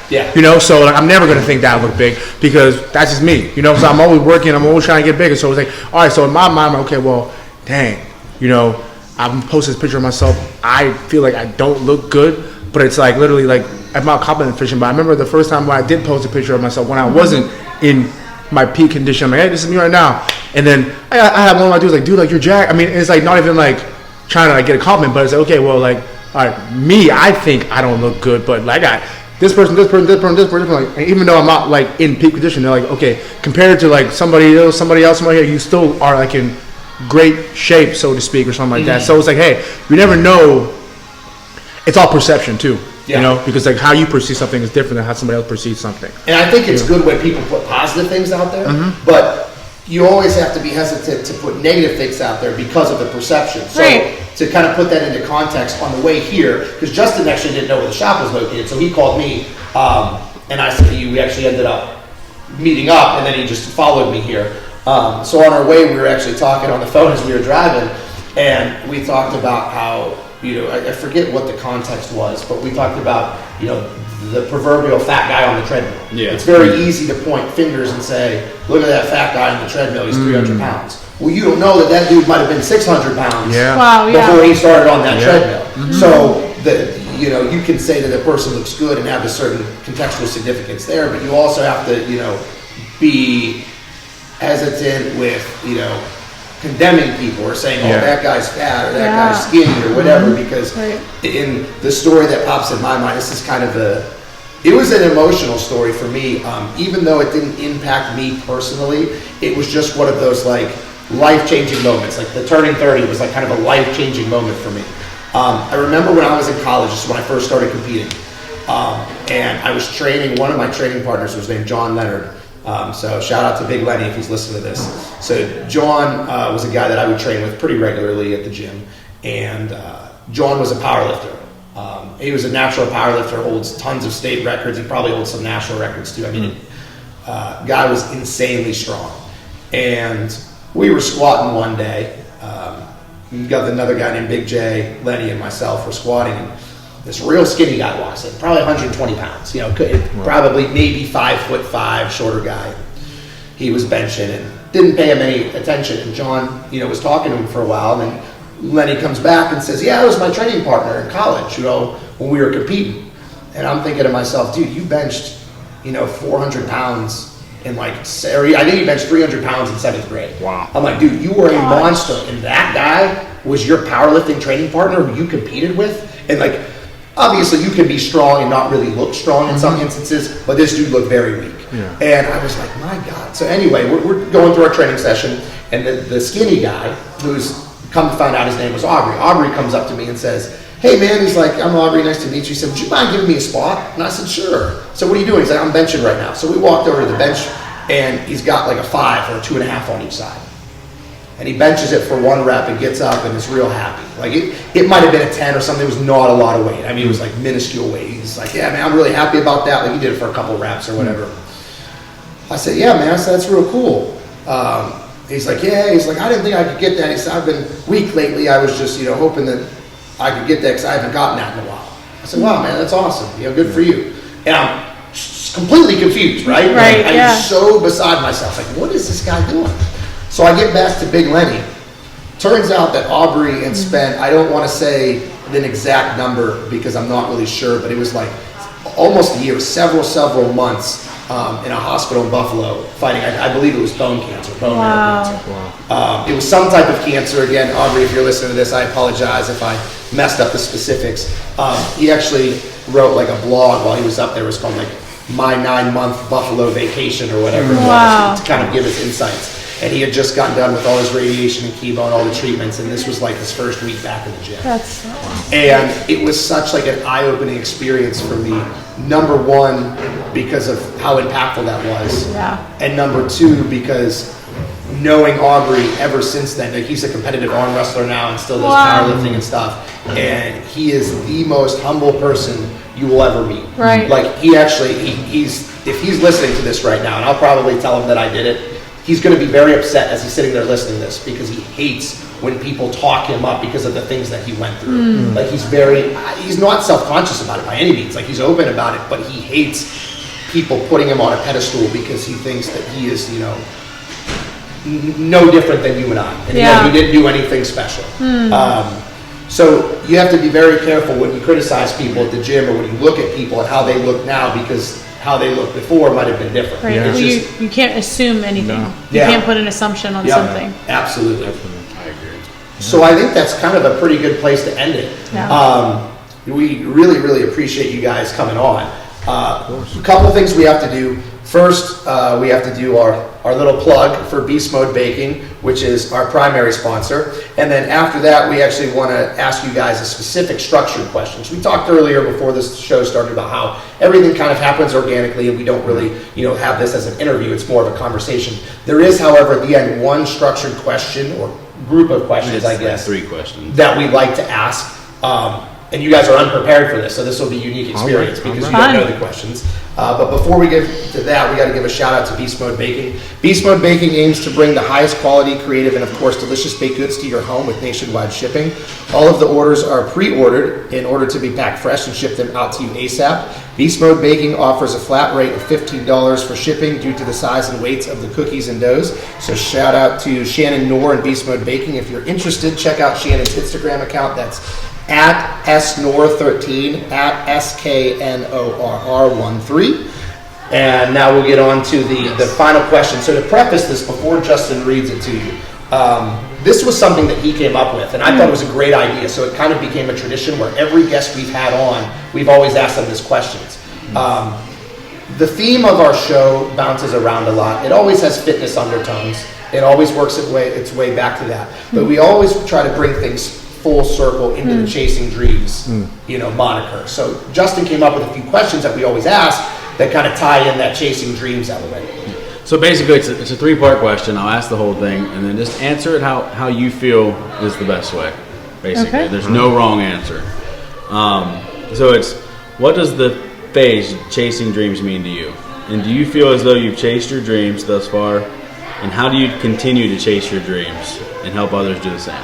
So like I'm never gonna think that I look big because that's just me. So I'm always working. I'm always trying to get bigger. So it's like, all right. So in my mind, I'm like, okay, well, dang, I'm posting this picture of myself. I feel like I don't look good, but it's like literally like I'm not compliment fishing. But I remember the first time when I did post a picture of myself when I wasn't in my peak condition. I'm like, hey, this is me right now. And then I have one of my dudes like, dude, like you're Jack. I mean, it's like not even like trying to like get a compliment, but it's like, okay, well, like, all right, me, I think I don't look good, but like I got this person, like, even though I'm not like in peak condition, they're like, okay, compared to like somebody else here, you still are like in great shape, so to speak, or something like that. So it's like, hey, you never know. It's all perception too. Because like how you perceive something is different than how somebody else perceives something. And I think it's good when people put positive things out there, but you always have to be hesitant to put negative things out there because of the perception. So to kind of put that into context on the way here, because Justin actually didn't know where the shop was located, so he called me, and I said to you, we actually ended up meeting up, and then he just followed me here. So on our way, we were actually talking on the phone as we were driving, and we talked about how, I forget what the context was, but we talked about, the proverbial fat guy on the treadmill. It's very easy to point fingers and say, look at that fat guy on the treadmill, he's 300 pounds. Well, you don't know that dude might have been 600 pounds before he started on that treadmill. So, you can say that a person looks good and have a certain contextual significance there, but you also have to, be hesitant with, condemning people or saying, that guy's fat or that guy's skinny or whatever, because in the story that pops in my mind, this is kind of it was an emotional story for me, even though it didn't impact me personally. It was just one of those like life-changing moments. Like the turning 30 was like kind of a life-changing moment for me. I remember when I was in college, this is when I first started competing, and I was training, one of my training partners was named John Leonard. So shout out to Big Lenny if he's listening to this. So John was a guy that I would train with pretty regularly at the gym, and John was a powerlifter. He was a natural powerlifter, holds tons of state records. He probably holds some national records too. I mean, guy was insanely strong. And we were squatting one day. We got another guy named Big J, Lenny, and myself were squatting. And this real skinny guy walks in, probably 120 pounds, probably maybe 5'5", shorter guy. He was benching and didn't pay him any attention. And John, was talking to him for a while. And then Lenny comes back and says, yeah, I was my training partner in college, when we were competing. And I'm thinking to myself, dude, you benched, 400 pounds in I think you benched 300 pounds in 7th grade. Wow. I'm like, dude, you were a monster. And that guy was your powerlifting training partner who you competed with. And obviously, you can be strong and not really look strong in some instances, but this dude looked very weak. Yeah. And I was like, my God. So anyway, we're going through our training session, and the skinny guy, who's come to find out his name was Aubrey. Aubrey comes up to me and says, hey, man, he's like, I'm Aubrey, nice to meet you. He said, would you mind giving me a spot? And I said, sure. So what are you doing? He's like, I'm benching right now. So we walked over to the bench, and he's got like a 5 or a 2.5 on each side. And he benches it for 1 rep and gets up and is real happy. Like it might have been a 10 or something. It was not a lot of weight. I mean, it was like minuscule weight. He's like, yeah, man, I'm really happy about that. Like he did it for a couple reps or whatever. I said, yeah, man. I said, that's real cool. He's like, yeah. He's like, I didn't think I could get that. He said, I've been weak lately. I was just, hoping that I could get that because I haven't gotten that in a while. I said, wow, man, that's awesome. Good for you. And I'm completely confused, right? Right, I'm yeah. so beside myself. Like, what is this guy doing? So I get back to Big Lenny. Turns out that Aubrey had spent, I don't want to say an exact number because I'm not really sure, but it was like almost a year, several months in a hospital in Buffalo fighting, I believe it was bone cancer, bone marrow cancer. It was some type of cancer. Again, Aubrey, if you're listening to this, I apologize if I messed up the specifics. He actually wrote like a blog while he was up there. It was called like My 9-Month Buffalo Vacation or whatever it was, to kind of give his insights. And he had just gotten done with all his radiation and chemo and all the treatments, and this was like his first week back in the gym. And it was such like an eye-opening experience for me. Number one, because of how impactful that was. Yeah. And number two, because knowing Aubrey ever since then, like he's a competitive arm wrestler now and still does powerlifting and stuff. And he is the most humble person you will ever meet. Right. Like he actually, he's if he's listening to this right now, and I'll probably tell him that I did it, he's going to be very upset as he's sitting there listening to this because he hates when people talk him up because of the things that he went through. Like he's not self-conscious about it by any means. Like he's open about it, but he hates people putting him on a pedestal because he thinks that he is, you know, no different than you and I. And again, he didn't do anything special. So you have to be very careful when you criticize people at the gym or when you look at people and how they look now, because how they looked before might have been different. Right. It's Well, just, you can't assume anything. No. You Yeah. can't put an assumption on something. Absolutely. I agree. So I think that's kind of a pretty good place to end it. Yeah. We really appreciate you guys coming on. A couple of things we have to do. First, we have to do our little plug for Beast Mode Baking, which is our primary sponsor. And then after that, we actually want to ask you guys a specific structured questions. We talked earlier before this show started about how everything kind of happens organically and we don't really, have this as an interview. It's more of a conversation. There is, however, at the end, one structured question or group of questions, I guess, 3 questions that we like to ask. And you guys are unprepared for this, so this will be a unique experience because you don't know the questions. But before we get to that, we got to give a shout out to Beast Mode Baking. Beast Mode Baking aims to bring the highest quality, creative, and of course delicious baked goods to your home with nationwide shipping. All of the orders are pre-ordered in order to be packed fresh and shipped them out to you ASAP. Beast Mode Baking offers a flat rate of $15 for shipping due to the size and weights of the cookies and doughs. So shout out to Shannon Knorr and Beast Mode Baking. If you're interested, check out Shannon's Instagram account. That's at SNOR13, at SKNORR13. And now we'll get on to the final question. So to preface this, before Justin reads it to you, this was something that he came up with, and I thought it was a great idea. So it kind of became a tradition where every guest we've had on, we've always asked them this questions. The theme of our show bounces around a lot. It always has fitness undertones. It always works its way back to that. But we always try to bring things full circle into the Chasing Dreams, moniker. So Justin came up with a few questions that we always ask that kind of tie in that Chasing Dreams element. So basically, it's a 3-part question. I'll ask the whole thing, and then just answer it how you feel is the best way. Basically, Okay. There's no wrong answer. So it's, what does the phase Chasing Dreams mean to you? And do you feel as though you've chased your dreams thus far? And how do you continue to chase your dreams and help others do the same?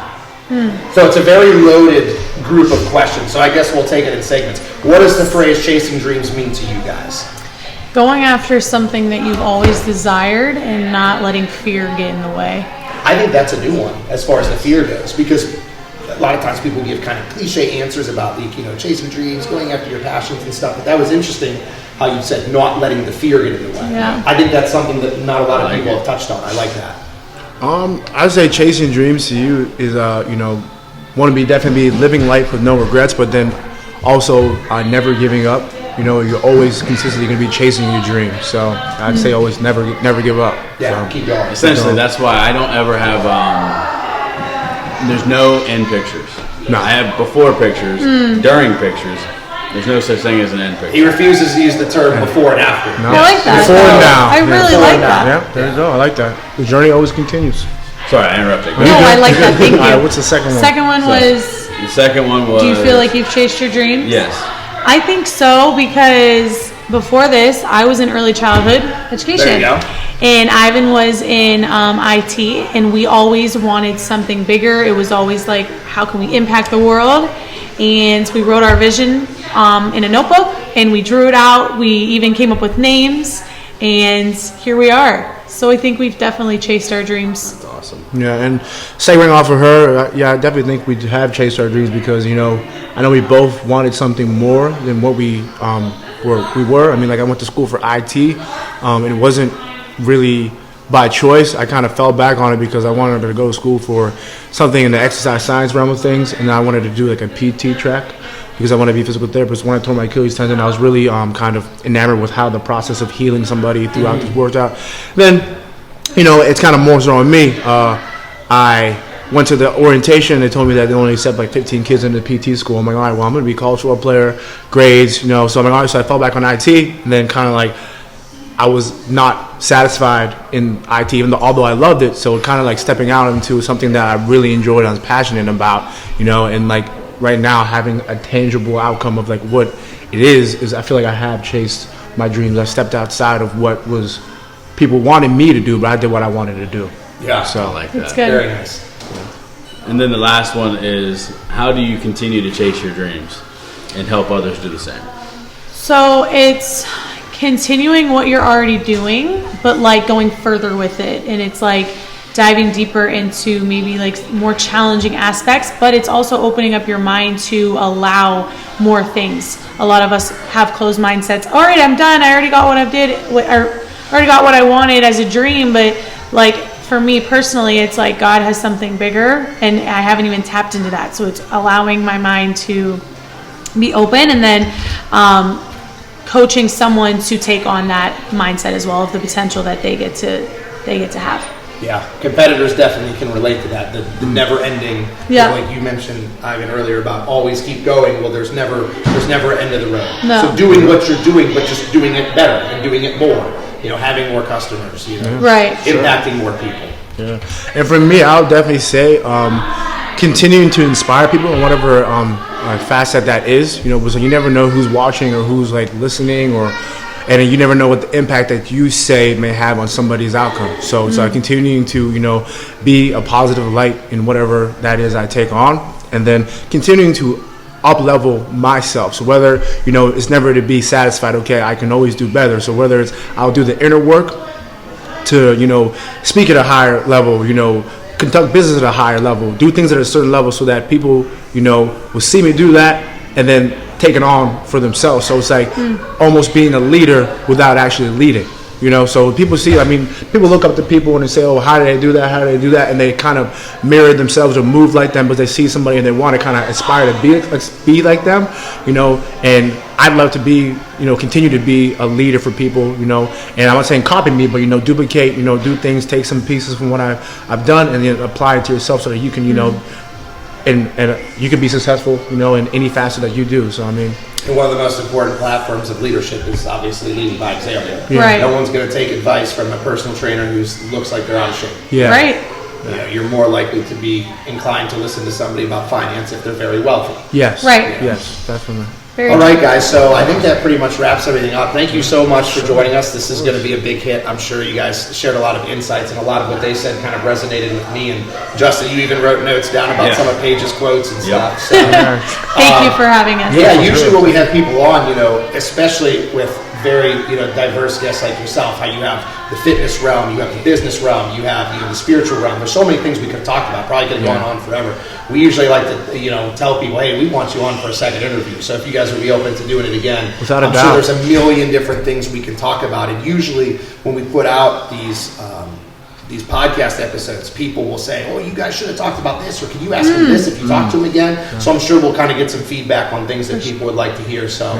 So it's a very loaded group of questions. So I guess we'll take it in segments. What does the phrase Chasing Dreams mean to you guys? Going after something that you've always desired and not letting fear get in the way. I think that's a new one as far as the fear goes, because a lot of times people give kind of cliche answers about chasing dreams, going after your passions and stuff. But that was interesting how you said not letting the fear get in the way. Yeah. I think that's something that not a lot of people have touched on. I like that. I'd say chasing dreams to you is, want to be definitely living life with no regrets, but then also never giving up. You're always consistently going to be chasing your dreams. So I'd say always never give up. Yeah, so, keep going. Essentially, that's why I don't ever have, there's no end pictures. No. I have before pictures, during pictures. There's no such thing as an end picture. He refuses to use the term before and after. No. I like that. Before and now. I really like that. Yeah, there you go. I like that. The journey always continues. Sorry, I interrupted. No, I like that. Thank you. All right, what's the second one? Second one was, The second one was... do you feel like you've chased your dreams? Yes. I think so, because before this, I was in early childhood education. There you go. And Ivan was in IT, and we always wanted something bigger. It was always like, how can we impact the world? and we wrote our vision in a notebook, and we drew it out. We even came up with names, and here we are. So I think we've definitely chased our dreams. That's awesome. Yeah, and segueing off of her, I definitely think we have chased our dreams because, I know we both wanted something more than what we were. I mean, like I went to school for IT, and it wasn't really by choice. I kind of fell back on it because I wanted to go to school for something in the exercise science realm of things, and I wanted to do like a PT track because I want to be a physical therapist. When I tore my Achilles tendon, I was really kind of enamored with how the process of healing somebody throughout this worked out. Then, it's kind of more so on me. I went to the orientation. They told me that they only accept like 15 kids in the PT school. I'm like, all right, well, I'm going to be a college football player, grades, So I'm like, all right, so I fell back on IT, and then kind of like I was not satisfied in IT, even though although I loved it. So kind of like stepping out into something that I really enjoyed, I was passionate about, and like right now having a tangible outcome of like what it is I feel like I have chased my dreams. I stepped outside of what was people wanted me to do, but I did what I wanted to do. Yeah, So I like that. It's good. very nice. And then the last one is, how do you continue to chase your dreams and help others do the same? So it's continuing what you're already doing, but like going further with it. And it's like diving deeper into maybe like more challenging aspects, but it's also opening up your mind to allow more things. A lot of us have closed mindsets. All right, I'm done. I already got what I already got what I wanted as a dream. But like for me personally, it's like God has something bigger, and I haven't even tapped into that. So it's allowing my mind to be open, and then coaching someone to take on that mindset as well of the potential that they get to have. Yeah, competitors definitely can relate to that. The never-ending, Yeah. like you mentioned, Ivan, earlier about always keep going. Well, there's never an end of the road. No. So doing what you're doing, but just doing it better and doing it more. Having more customers. Right. Impacting more people. Yeah, and for me, I'll definitely say continuing to inspire people in whatever facet that is. Because you never know who's watching or who's like listening, and you never know what the impact that you say may have on somebody's outcome. So it's continuing to be a positive light in whatever that is I take on, and then continuing to up level myself. So whether it's never to be satisfied. Okay, I can always do better. So whether it's I'll do the inner work to speak at a higher level, conduct business at a higher level, do things at a certain level so that people will see me do that and then take it on for themselves. So it's like almost being a leader without actually leading. So people see, people look up to people and they say, oh, how did they do that? How did they do that? And they kind of mirror themselves or move like them, but they see somebody and they want to kind of aspire to be like them, and I'd love to be, continue to be a leader for people, and I'm not saying copy me, but, duplicate, do things, take some pieces from what I've done and then apply it to yourself so that you can, and you can be successful, in any facet that you do. So, And one of the most important platforms of leadership is obviously leading by example. Yeah. Right. No one's going to take advice from a personal trainer who looks like they're out of shape. yeah. Right. You're more likely to be inclined to listen to somebody about finance if they're very wealthy. Yes. Right. Yes, definitely. All right, guys. So I think that pretty much wraps everything up. Thank you so much for joining us. This is going to be a big hit. I'm sure you guys shared a lot of insights, and a lot of what they said kind of resonated with me. And Justin, you even wrote notes down about some of Paige's quotes and stuff. So, Thank you for having us. yeah, usually when we have people on, especially with very diverse guests like yourself, how you have the fitness realm, you have the business realm, you have the spiritual realm. There's so many things we could have talked about. Probably could have gone on forever. We usually like to tell people, hey, we want you on for a second interview. So if you guys would be open to doing it again, Without a I'm doubt. sure there's a million different things we can talk about. And usually when we put out these podcast episodes, people will say, oh, you guys should have talked about this, or can you ask him this if you talk to him again? So I'm sure we'll kind of get some feedback on things that people would like to hear. So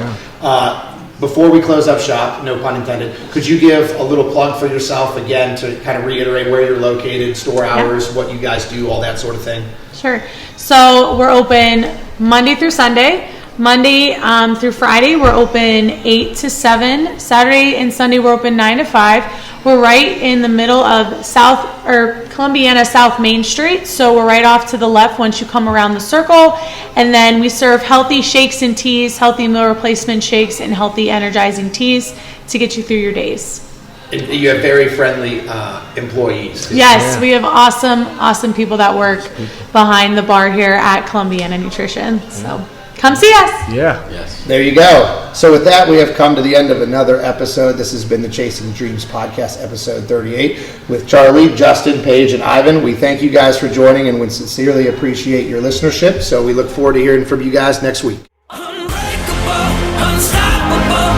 before we close up shop, no pun intended, could you give a little plug for yourself again to kind of reiterate where you're located, store hours, what you guys do, all that sort of thing? Sure. So we're open Monday through Sunday. Monday through Friday, we're open 8 to 7. Saturday and Sunday, we're open 9 to 5. We're right in the middle of Columbiana South Main Street. So we're right off to the left once you come around the circle. And then we serve healthy shakes and teas, healthy meal replacement shakes, and healthy energizing teas to get you through your days. And you have very friendly employees. Yes, we have awesome people that work behind the bar here at Columbiana Nutrition. So Come see us. Yeah. Yes. There you go. So with that, we have come to the end of another episode. This has been the Chasing Dreams podcast, episode 38, with Charlie, Justin, Paige, and Ivan. We thank you guys for joining, and we sincerely appreciate your listenership. So we look forward to hearing from you guys next week. Unbreakable, unstoppable.